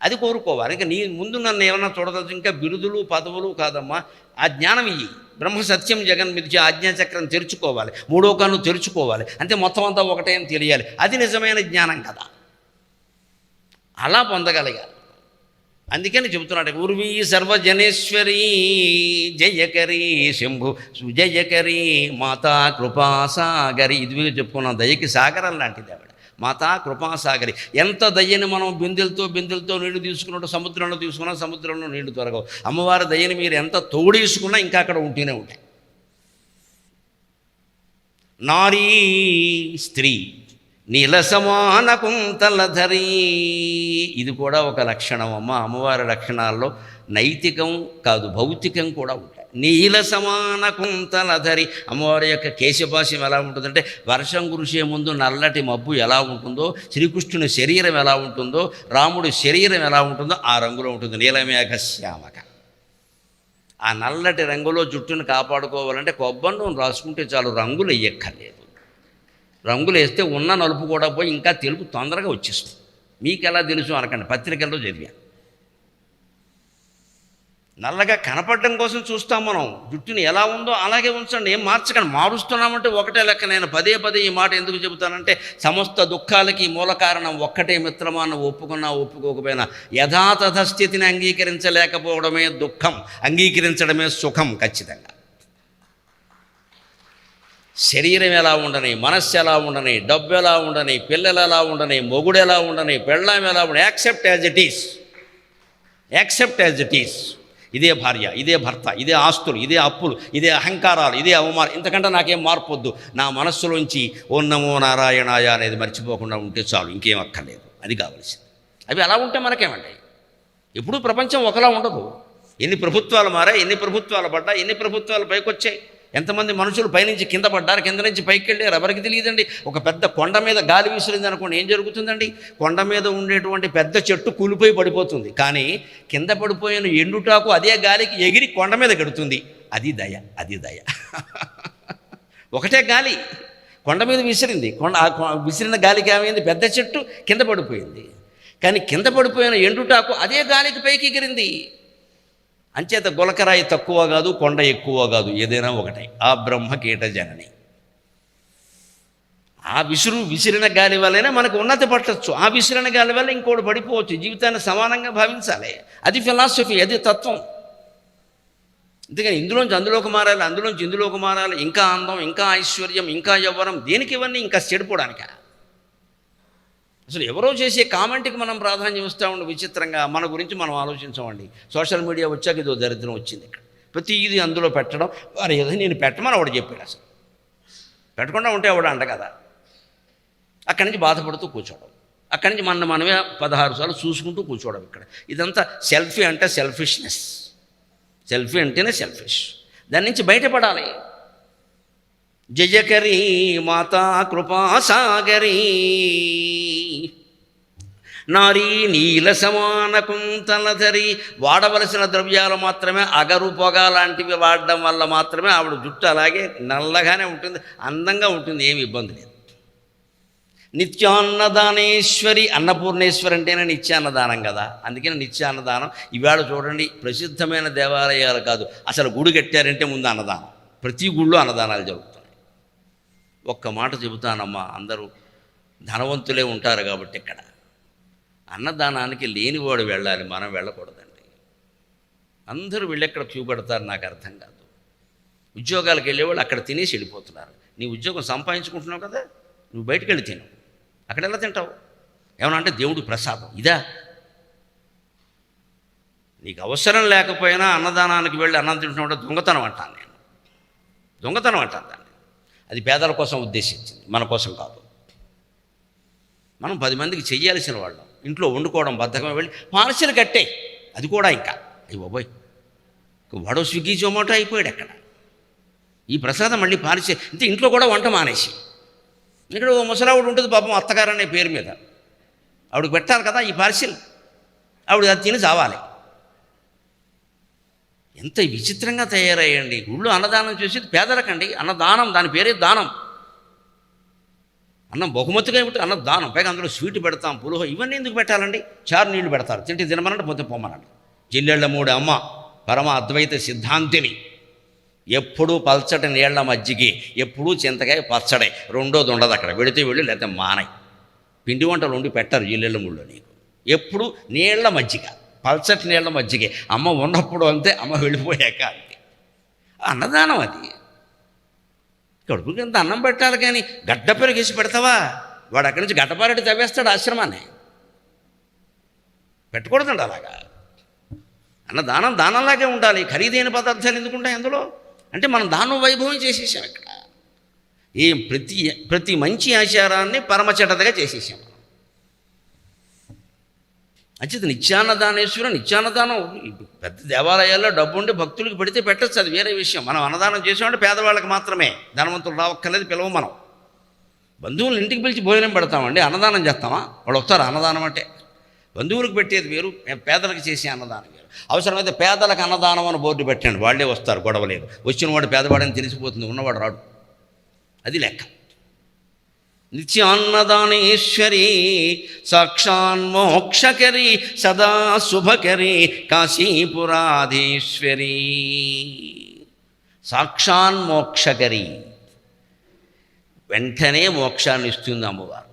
అది కోరుకోవాలి. ఇంకా నీ ముందు నన్ను ఏమన్నా చూడదలుచు, ఇంకా బిరుదులు పదవులు కాదమ్మా, ఆ జ్ఞానం ఇయ్యి. బ్రహ్మ సత్యం జగన్మిథ్య ఆజ్ఞాచక్రం తెరుచుకోవాలి, 3వ కన్ను తెరుచుకోవాలి. అంతే, మొత్తం అంతా ఒకటే అని తెలియాలి. అది నిజమైన జ్ఞానం కదా. అలా పొందగలిగాలి. అందుకని చెబుతున్నాడు, ఉర్వీ సర్వజనేశ్వరీ జయకరీ శంభు సుజయకరీ మాతా కృపాసాగరి. ఇది చెప్పుకున్నాం, దయకి సాగరం లాంటిది ఆవిడ, మాతా కృపాసాగరి. ఎంత దయ్యని మనం బిందెలతో నీళ్లు తీసుకున్నట్టు సముద్రంలో తీసుకున్నా సముద్రంలో నీళ్లు దొరకవు. అమ్మవారి దయ్యని మీరు ఎంత తోడేసుకున్నా ఇంకా అక్కడ ఉంటూనే ఉంటాయి. నారీ స్త్రీ నీలసమాన కుంతలధరీ, ఇది కూడా ఒక లక్షణం అమ్మ. అమ్మవారి లక్షణాల్లో నైతికం కాదు, భౌతికం కూడా ఉంటాయి. నీల సమాన కుంతలధరి, అమ్మవారి యొక్క కేశపాశం ఎలా ఉంటుందంటే, వర్షం కురిసే ముందు నల్లటి మబ్బు ఎలా ఉంటుందో, శ్రీకృష్ణుని శరీరం ఎలా ఉంటుందో, రాముడి శరీరం ఎలా ఉంటుందో ఆ రంగులో ఉంటుంది. నీలమేఘశ్యామక. ఆ నల్లటి రంగులో జుట్టును కాపాడుకోవాలంటే కొబ్బరి నూనె రాసుకుంటే చాలు, రంగులు ఎక్కర్లేదు. రంగులు వేస్తే ఉన్న నలుపు కూడా పోయి ఇంకా తెలుపు తొందరగా వచ్చేస్తుంది. మీకు ఎలా తెలుసు అనకండి, పత్రికల్లో చదివాను. నల్లగా కనపడడం కోసం చూస్తాం మనం. జుట్టుని ఎలా ఉందో అలాగే ఉంచండి, ఏం మార్చకండి. మారుస్తున్నామంటే ఒకటే లెక్క. నేను పదే పదే ఈ మాట ఎందుకు చెబుతానంటే, సమస్త దుఃఖాలకి మూల కారణం ఒక్కటే మిత్రమా, నువ్వు ఒప్పుకున్నా ఒప్పుకోకపోయినా యథాతథ స్థితిని అంగీకరించలేకపోవడమే దుఃఖం, అంగీకరించడమే సుఖం ఖచ్చితంగా. శరీరం ఎలా ఉండని, మనస్సు ఎలా ఉండని, డబ్బు ఎలా ఉండని, పిల్లలు ఎలా ఉండని, మొగుడు ఎలా ఉండని, పెళ్ళాం ఎలా ఉండని, accept as it is, accept as it is. ఇదే భార్య, ఇదే భర్త, ఇదే ఆస్తులు, ఇదే అప్పులు, ఇదే అహంకారాలు, ఇదే అవమానం. ఇంతకంటే నాకేం మార్పు వద్దు. నా మనస్సులోంచి ఓ నమో నారాయణాయ అనేది మర్చిపోకుండా ఉంటే చాలు, ఇంకేం అక్కర్లేదు. అది కావలసింది. అవి అలా ఉంటే మనకేమండి. ఎప్పుడూ ప్రపంచం ఒకలా ఉండదు. ఎన్ని ప్రభుత్వాలు మారాయి, ఎన్ని ప్రభుత్వాలు పడ్డా, ఎన్ని ప్రభుత్వాలు పైకొచ్చాయి, ఎంతమంది మనుషులు పైనుంచి కింద పడ్డారు, కింద నుంచి పైకి వెళ్ళారు, ఎవరికి తెలియదండి. ఒక పెద్ద కొండ మీద గాలి విసిరింది అనుకోండి, ఏం జరుగుతుందండి? కొండ మీద ఉండేటువంటి పెద్ద చెట్టు కూలిపోయి పడిపోతుంది. కానీ కింద పడిపోయిన ఎండుటాకు అదే గాలికి ఎగిరి కొండ మీద గడుతుంది. అది దయ, అది దయ. ఒకటే గాలి కొండ మీద విసిరింది, విసిరిన గాలికి ఏమైంది? పెద్ద చెట్టు కింద పడిపోయింది. కానీ కింద పడిపోయిన ఎండుటాకు అదే గాలికి పైకి ఎగిరింది. అంచేత గులకరాయి తక్కువ కాదు, కొండ ఎక్కువ కాదు, ఏదైనా ఒకటే. ఆ బ్రహ్మ కీట జనని. ఆ విసిరిన గాలి వల్లనే మనకు ఉన్నతి పట్టచ్చు. ఆ విసిరిన గాలి వల్ల ఇంకోటి పడిపోవచ్చు. జీవితాన్ని సమానంగా భావించాలి. అది ఫిలాసఫీ, అది తత్వం. అందుకని ఇందులోంచి అందులోకి మారాలి, అందులోంచి ఇందులోకి మారాలి. ఇంకా అందం, ఇంకా ఐశ్వర్యం, ఇంకా యవ్వనం. దేనికి ఇవన్నీ? ఇంకా చెడిపోవడానిక? అసలు ఎవరో చేసే కామెంట్కి మనం ప్రాధాన్యం ఇస్తూ ఉండి విచిత్రంగా మన గురించి మనం ఆలోచించమండి. సోషల్ మీడియా వచ్చాక ఇదో దరిద్రం వచ్చింది. ఇక్కడ ప్రతి ఇది అందులో పెట్టడం. వారు ఏదో నేను పెట్టమని ఆవిడ చెప్పాడు. అసలు పెట్టకుండా ఉంటే ఆవిడ అంట కదా. అక్కడి నుంచి బాధపడుతూ కూర్చోవడం, అక్కడి నుంచి మనమే 16 సార్లు చూసుకుంటూ కూర్చోవడం. ఇక్కడ ఇదంతా సెల్ఫీ అంటే సెల్ఫిష్నెస్. సెల్ఫీ అంటేనే సెల్ఫిష్. దాని నుంచి బయటపడాలి. జయకరీ మాతా కృపాసాగరీ నారీ నీల సమాన కుంతలధరి. వాడవలసిన ద్రవ్యాలు మాత్రమే, అగరు పొగ లాంటివి వాడడం వల్ల మాత్రమే ఆవిడ జుట్టు అలాగే నల్లగానే ఉంటుంది, అందంగా ఉంటుంది, ఏమి ఇబ్బంది లేదు. నిత్యాన్నదానేశ్వరి, అన్నపూర్ణేశ్వరి అంటేనే నిత్యాన్నదానం కదా. అందుకని నిత్యాన్నదానం. ఇవాళ చూడండి, ప్రసిద్ధమైన దేవాలయాలు కాదు, అసలు గుడి కట్టారంటే ముందు అన్నదానం. ప్రతి గుళ్ళో అన్నదానాలు జరుగుతాయి. ఒక్క మాట చెబుతానమ్మా, అందరూ ధనవంతులే ఉంటారు కాబట్టి ఇక్కడ అన్నదానానికి లేనివాడు వెళ్ళాలి, మనం వెళ్ళకూడదండి. అందరూ వెళ్ళి ఎక్కడ క్యూ కడతారు నాకు అర్థం కాదు. ఉద్యోగాలకు వెళ్ళేవాళ్ళు అక్కడ తినేసి వెళ్ళిపోతున్నారు. నీ ఉద్యోగం సంపాదించుకుంటున్నావు కదా, నువ్వు బయటికి వెళ్ళి తిను. అక్కడ ఎలా తింటావు? ఏమన్నా అంటే దేవుడి ప్రసాదం ఇదా? నీకు అవసరం లేకపోయినా అన్నదానానికి వెళ్ళి అన్నం తింటున్నావు, దొంగతనం అంటాను నేను. దొంగతనం అంటాను దాన్ని. అది పేదల కోసం ఉద్దేశించింది, మన కోసం కాదు. మనం 10 మందికి చెయ్యాల్సిన వాళ్ళం. ఇంట్లో వండుకోవడం బద్ధకం, వెళ్ళి పార్సిల్ కట్టే. అది కూడా ఇంకా అయ్యి బాబోయ్, వాడో స్విగ్గీ జొమాటో అయిపోయాడు అక్కడ. ఈ ప్రసాదం మళ్ళీ పార్సిల్. ఇంత ఇంట్లో కూడా వంట మానేసి, ఇక్కడ ఓ ముసలావిడ ఉంటుంది పాపం, అత్తగారు అనే పేరు మీద. ఆవిడకి పెట్టాలి కదా ఈ పార్సిల్. ఆవిడ అది తిని చావాలి. ఎంత విచిత్రంగా తయారయ్యండి. ఊళ్ళో అన్నదానం చేసేది పేదలకండి. అన్నదానం, దాని పేరే దానం. అన్నం బహుమతిగా ఏమిటి? అన్నదానం. పైగా అందులో స్వీట్ పెడతాం, పులిహో, ఇవన్నీ ఎందుకు పెట్టాలండి? చారు నీళ్లు పెడతారు, తింటే తినమనంటే పోతే పొమ్మనండి. జిల్లెళ్ళ మూడు అమ్మ పరమ అద్వైత సిద్ధాంతిని. ఎప్పుడూ పల్చటి నీళ్ల మజ్జిగి, ఎప్పుడూ చింతకాయ పచ్చడే, రెండోది ఉండదు అక్కడ. వెళితే వెళ్ళి లేకపోతే మానై. పిండి వంటలు వండి పెట్టారు జిల్లెళ్ళ మూడులో నీకు. ఎప్పుడు నీళ్ల మజ్జిగ, పల్చటి నీళ్ల మజ్జిగే. అమ్మ ఉన్నప్పుడు అంతే, అమ్మ వెళ్ళిపోయాక అంతే. అన్నదానం అది. కడుపుకి ఎంత అన్నం పెట్టాలి కానీ గడ్డ పెరిగేసి పెడతావా? వాడు అక్కడి నుంచి గడ్డపారెడ్డి తవ్వేస్తాడు ఆశ్రమాన్ని. పెట్టకూడదండి అలాగా. అన్నదానం దానంలాగే ఉండాలి. ఖరీదైన పదార్థాలు ఎందుకుంటాయి అందులో? అంటే మనం దానం వైభవం చేసేసాం ఇక్కడ. ఏం ప్రతి మంచి ఆచారాన్ని పరమచటతగా చేసేసాం మనం. అంచేత నిత్యాన్నదానం పెద్ద దేవాలయాల్లో డబ్బు ఉండి భక్తులకు పెడితే పెట్టచ్చు, అది వేరే విషయం. మనం అన్నదానం చేసామంటే పేదవాళ్ళకి మాత్రమే, ధనవంతులు రావక్కర్లేదు, పిలవ. మనం బంధువులు ఇంటికి పిలిచి భోజనం పెడతామండి, అన్నదానం చేస్తామా? వాళ్ళు వస్తారు. అన్నదానం అంటే బంధువులకు పెట్టేది వేరు, పేదలకు చేసే అన్నదానం వేరు. అవసరమైతే పేదలకు అన్నదానం అని బోర్డు పెట్టండి, వాళ్ళే వస్తారు, గొడవలేదు. వచ్చిన వాడు పేదవాడని తెలిసిపోతుంది, ఉన్నవాడు రాడు. అది లెక్క. నిత్యాన్నదానేశ్వరి సాక్షాన్మోక్షకరి సదా శుభకరి కాశీపురాధీశ్వరి. సాక్షాన్మోక్షకరి, వెంటనే మోక్షాన్ని ఇస్తుంది అమ్మవారు,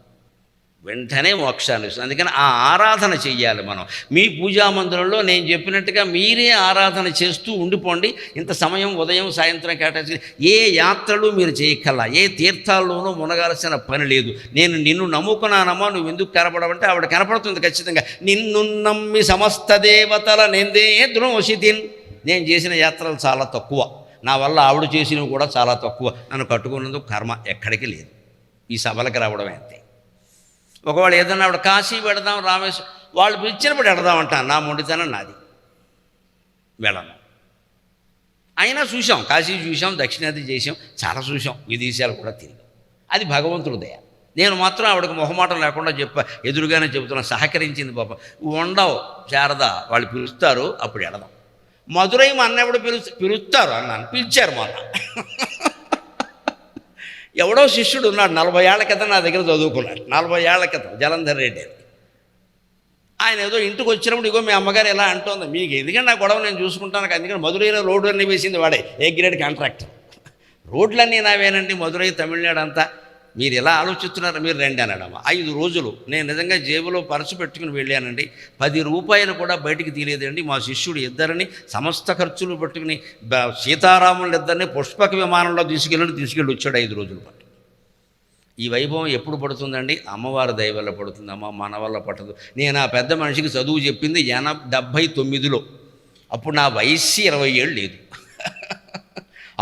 వెంటనే మోక్షాన్ని ఇస్తుంది. అందుకని ఆ ఆరాధన చెయ్యాలి మనం. మీ పూజా మందిరంలో నేను చెప్పినట్టుగా మీరే ఆరాధన చేస్తూ ఉండిపోండి. ఇంత సమయం ఉదయం సాయంత్రం కేటాయించి ఏ యాత్రలు మీరు చేయక్కల్లా, ఏ తీర్థాల్లోనూ మునగాల్సిన పని లేదు. నేను నిన్ను నమ్ముకున్నానమ్మా, నువ్వు ఎందుకు కనపడవంటే ఆవిడ కనపడుతుంది ఖచ్చితంగా. నిన్ను నమ్మి సమస్త దేవతల నిందే ద్రోషితిన్. నేను చేసిన యాత్రలు చాలా తక్కువ, నా వల్ల ఆవిడ చేసినవి కూడా చాలా తక్కువ. నన్ను కట్టుకున్నందుకు కర్మ ఎక్కడికి లేదు, ఈ సభలకు రావడమే అంతే. ఒకవేళ ఏదన్నా ఆవిడ కాశీ పెడదాం రామేశ్వరం వాళ్ళు పిలిచినప్పుడు పెడదామంటాను, నా మొండితనం నాది, వెళ్ళను. అయినా చూసాం, కాశీ చూసాం, దక్షిణాది చేసాం, చాలా చూసాం, విదేశాలు కూడా తిరిగాం. అది భగవంతుడు దయ. నేను మాత్రం ఆవిడకి మొహమాటం లేకుండా ఎదురుగానే చెబుతున్నా, సహకరించింది పాప. ఉండవు శారద, వాళ్ళు పిలుస్తారు అప్పుడు వెళదాం. మధురై మా అన్నప్పుడు పిలుస్తారు అన్నాను, పిలిచారు మొన్న. ఎవడో శిష్యుడు ఉన్నాడు 40 ఏళ్ల క్రితం నా దగ్గర చదువుకున్నాడు, 40 ఏళ్ల క్రితం, జలంధర్ రెడ్డి అని. ఆయన ఏదో ఇంటికి వచ్చినప్పుడు ఇగో మీ అమ్మగారు ఎలా అంటోంది, మీకు ఎందుకంటే నా గొడవ నేను చూసుకుంటాను, అందుకని మధురైలో రోడ్డు అన్నీ వేసింది వాడే, ఏ గ్రేడ్ కాంట్రాక్టర్. రోడ్లన్నీ నావేనండి మధురై తమిళనాడు అంతా. మీరు ఎలా ఆలోచిస్తున్నారు, మీరు రండి అన్నాడమ్మ. 5 రోజులు నేను నిజంగా జేబులో పర్సు పెట్టుకుని వెళ్ళానండి. 10 రూపాయలు కూడా బయటికి తీయలేదండి. మా శిష్యుడు ఇద్దరిని సమస్త ఖర్చులు పట్టుకుని సీతారాములు ఇద్దరిని పుష్పక విమానంలో తీసుకెళ్ళి వచ్చాడు 5 రోజులు పాటు. ఈ వైభవం ఎప్పుడు పడుతుందండి? అమ్మవారి దయ వల్ల పడుతుంది. అమ్మ మన వల్ల పట్టదు. నేను ఆ పెద్ద మనిషికి చదువు చెప్పింది 79లో, అప్పుడు నా వయస్సు 20 ఏళ్ళు లేదు.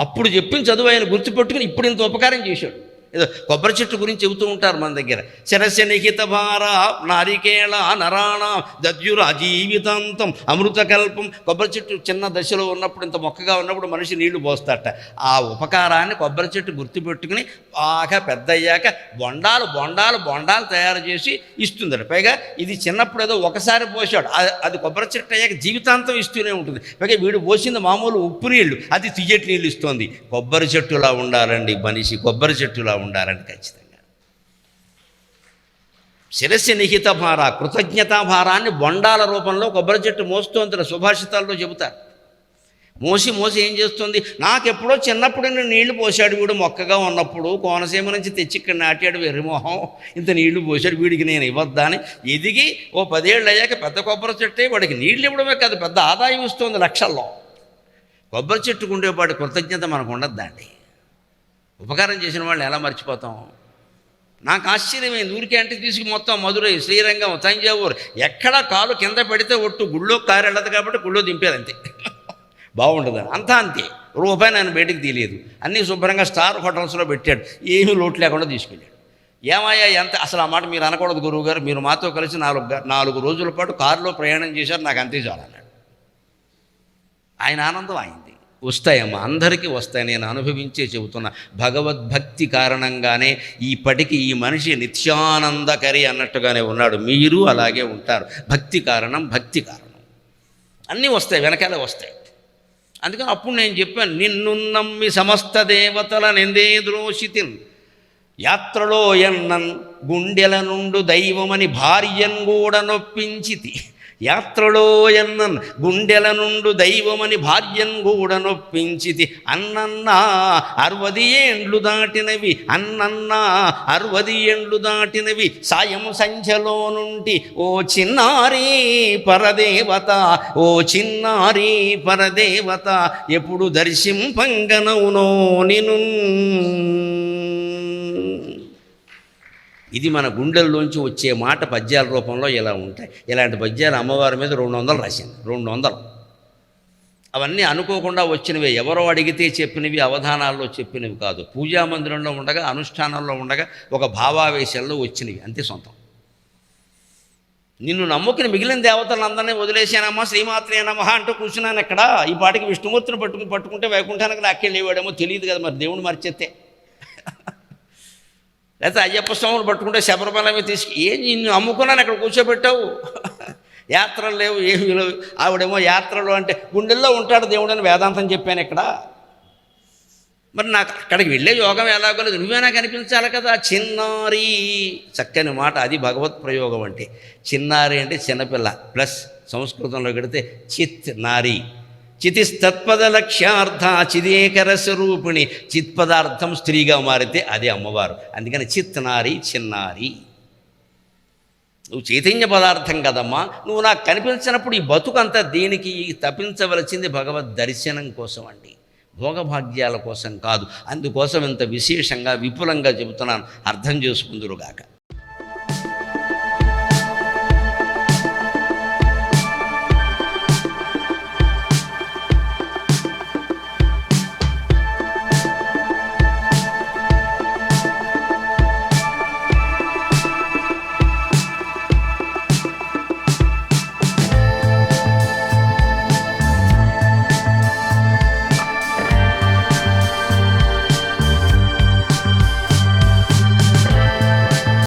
అప్పుడు చెప్పిన చదువు ఆయన గుర్తుపెట్టుకుని ఇప్పుడు ఇంత ఉపకారం చేశాడు. ఏదో కొబ్బరి చెట్టు గురించి చెబుతూ ఉంటారు మన దగ్గర. శరస్య నిహిత భార నారికేళ నరాణ దద్యుర జీవితాంతం అమృతకల్పం. కొబ్బరి చెట్టు చిన్న దశలో ఉన్నప్పుడు, ఇంత మొక్కగా ఉన్నప్పుడు మనిషి నీళ్లు పోస్తాట. ఆ ఉపకారాన్ని కొబ్బరి చెట్టు గుర్తుపెట్టుకుని బాగా పెద్ద అయ్యాక బొండాలు తయారు చేసి ఇస్తుందట. పైగా ఇది చిన్నప్పుడు ఏదో ఒకసారి పోసాడు, అది కొబ్బరి చెట్టు అయ్యాక జీవితాంతం ఇస్తూనే ఉంటుంది. పైగా వీడు పోసింది మామూలు ఉప్పు నీళ్లు, అది తియ్యటి నీళ్ళు ఇస్తుంది. కొబ్బరి చెట్టులా ఉండాలండి మనిషి, కొబ్బరి చెట్టులా ఉండాలని ఖచ్చితంగా. శిరస్సు నిహిత భార, కృతజ్ఞతా భారాన్ని బొండాల రూపంలో కొబ్బరి చెట్టు మోస్తోంది. సుభాషితాల్లో చెబుతారు. మోసి ఏం చేస్తుంది, నాకెప్పుడో చిన్నప్పుడు నీళ్లు పోసాడు వీడు, మొక్కగా ఉన్నప్పుడు కోనసీమ నుంచి తెచ్చి ఇక్కడ నాటాడు వెర్రిమోహం, ఇంత నీళ్లు పోసాడు, వీడికి నేను ఇవ్వద్దా అని ఎదిగి ఓ 10 ఏళ్ళు అయ్యాక పెద్ద కొబ్బరి చెట్టే వాడికి నీళ్ళు ఇవ్వడమే కాదు పెద్ద ఆదాయం ఇస్తుంది లక్షల్లో. కొబ్బరి చెట్టుకు ఉండేపాటి కృతజ్ఞత మనకు ఉండద్దండి. ఉపకారం చేసిన వాళ్ళని ఎలా మర్చిపోతాం? నాకు ఆశ్చర్యమైంది. ఊరికే అంటే తీసుకు మొత్తం మధురై, శ్రీరంగం, తంజావూరు ఎక్కడా కాలు కింద పెడితే ఒట్టు గుళ్ళో కారు వెళ్ళదు కాబట్టి గుళ్ళో దింపేది అంతే. బాగుంటుందని అంతా అంతే. రూపాయి నేను బయటికి తీయలేదు, అన్నీ శుభ్రంగా స్టార్ హోటల్స్లో పెట్టాడు, ఏమీ లోటు లేకుండా తీసుకెళ్ళాడు. ఏమయ్యా ఎంత అసలు ఆ మాట మీరు అనకూడదు గురువు గారు, మీరు మాతో కలిసి 4 రోజుల పాటు కారులో ప్రయాణం చేశారు, నాకు అంతే చాలు అన్నాడు. ఆయన ఆనందం అయింది. వస్తాయమ్మా, అందరికీ వస్తాయి, నేను అనుభవించే చెబుతున్నా. భగవద్భక్తి కారణంగానే ఇప్పటికీ ఈ మనిషి నిత్యానందకరి అన్నట్టుగానే ఉన్నాడు. మీరు అలాగే ఉంటారు. భక్తి కారణం అన్నీ వస్తాయి, వెనకాలే వస్తాయి. అందుకని అప్పుడు నేను చెప్పాను, నిన్ను నమ్మి సమస్త దేవతల నిందే ద్రోషితిన్ యాత్రలో ఎన్నన్ గుండెల నుండు దైవమని భార్యన్ కూడా నొప్పించితి. యాత్రలో ఎన్నన్ గుండెల నుండు దైవమని భార్యన్ కూడా నొప్పించితి. అన్నన్నా 60 ఏండ్లు దాటినవి, 60 ఏండ్లు దాటినవి సాయం సంఖ్యలో నుండి ఓ చిన్నారీ పరదేవత ఎప్పుడు దర్శింపంగనవునో నిను. ఇది మన గుండెల్లోంచి వచ్చే మాట పద్యాల రూపంలో ఇలా ఉంటాయి. ఇలాంటి పద్యాలు అమ్మవారి మీద 200 రాసింది, 200. అవన్నీ అనుకోకుండా వచ్చినవే, ఎవరో అడిగితే చెప్పినవి, అవధానాల్లో చెప్పినవి కాదు. పూజా మందిరంలో ఉండగా, అనుష్ఠానంలో ఉండగా ఒక భావావేశంలో వచ్చినవి అంతే, సొంతం. నిన్ను నమ్ముకుని మిగిలిన దేవతలందరినీ వదిలేశానమ్మా, శ్రీమాత్రే నమః అంటూ కూర్చున్నాను. ఎక్కడ ఈ పాటికి విష్ణుమూర్తిని పట్టుకుంటే వైకుంఠానికి లాక్కెళ్ళేవాడేమో తెలియదు కదా, మరి దేవుడు మర్చితే. లేకపోతే అయ్యప్ప స్వాములు పట్టుకుంటే శబరిమల ఏం నిన్ను అమ్ముకున్నాను అక్కడ కూర్చోబెట్టావు. యాత్రలు లేవు, ఏమి లేవు. ఆవిడేమో యాత్రలు అంటే గుండెల్లో ఉంటాడు దేవుడు అని వేదాంతం చెప్పాను ఇక్కడ. మరి నాకు అక్కడికి వెళ్ళే యోగం ఎలాగో లేదు, నువ్వే నాకు అనిపించాలి కదా. చిన్నారి, చక్కని మాట, అది భగవత్ ప్రయోగం అంటే. చిన్నారి అంటే చిన్నపిల్ల, ప్లస్ సంస్కృతంలో కడితే చిత్ నారి. చితిస్తత్పద లక్ష్యార్థ చిదేకరస్వరూపిణి. చిత్ పదార్థం స్త్రీగా మారితే అదే అమ్మవారు. అందుకని చిత్ నారి, చిన్నారి. నువ్వు చైతన్య పదార్థం కదమ్మా, నువ్వు నాకు కనిపించినప్పుడు ఈ బతుకంతా దేనికి? తప్పించవలసింది భగవద్ దర్శనం కోసం అండి, భోగభాగ్యాల కోసం కాదు. అందుకోసం ఇంత విశేషంగా విపులంగా చెబుతున్నాను, అర్థం చేసుకుందురుగాక.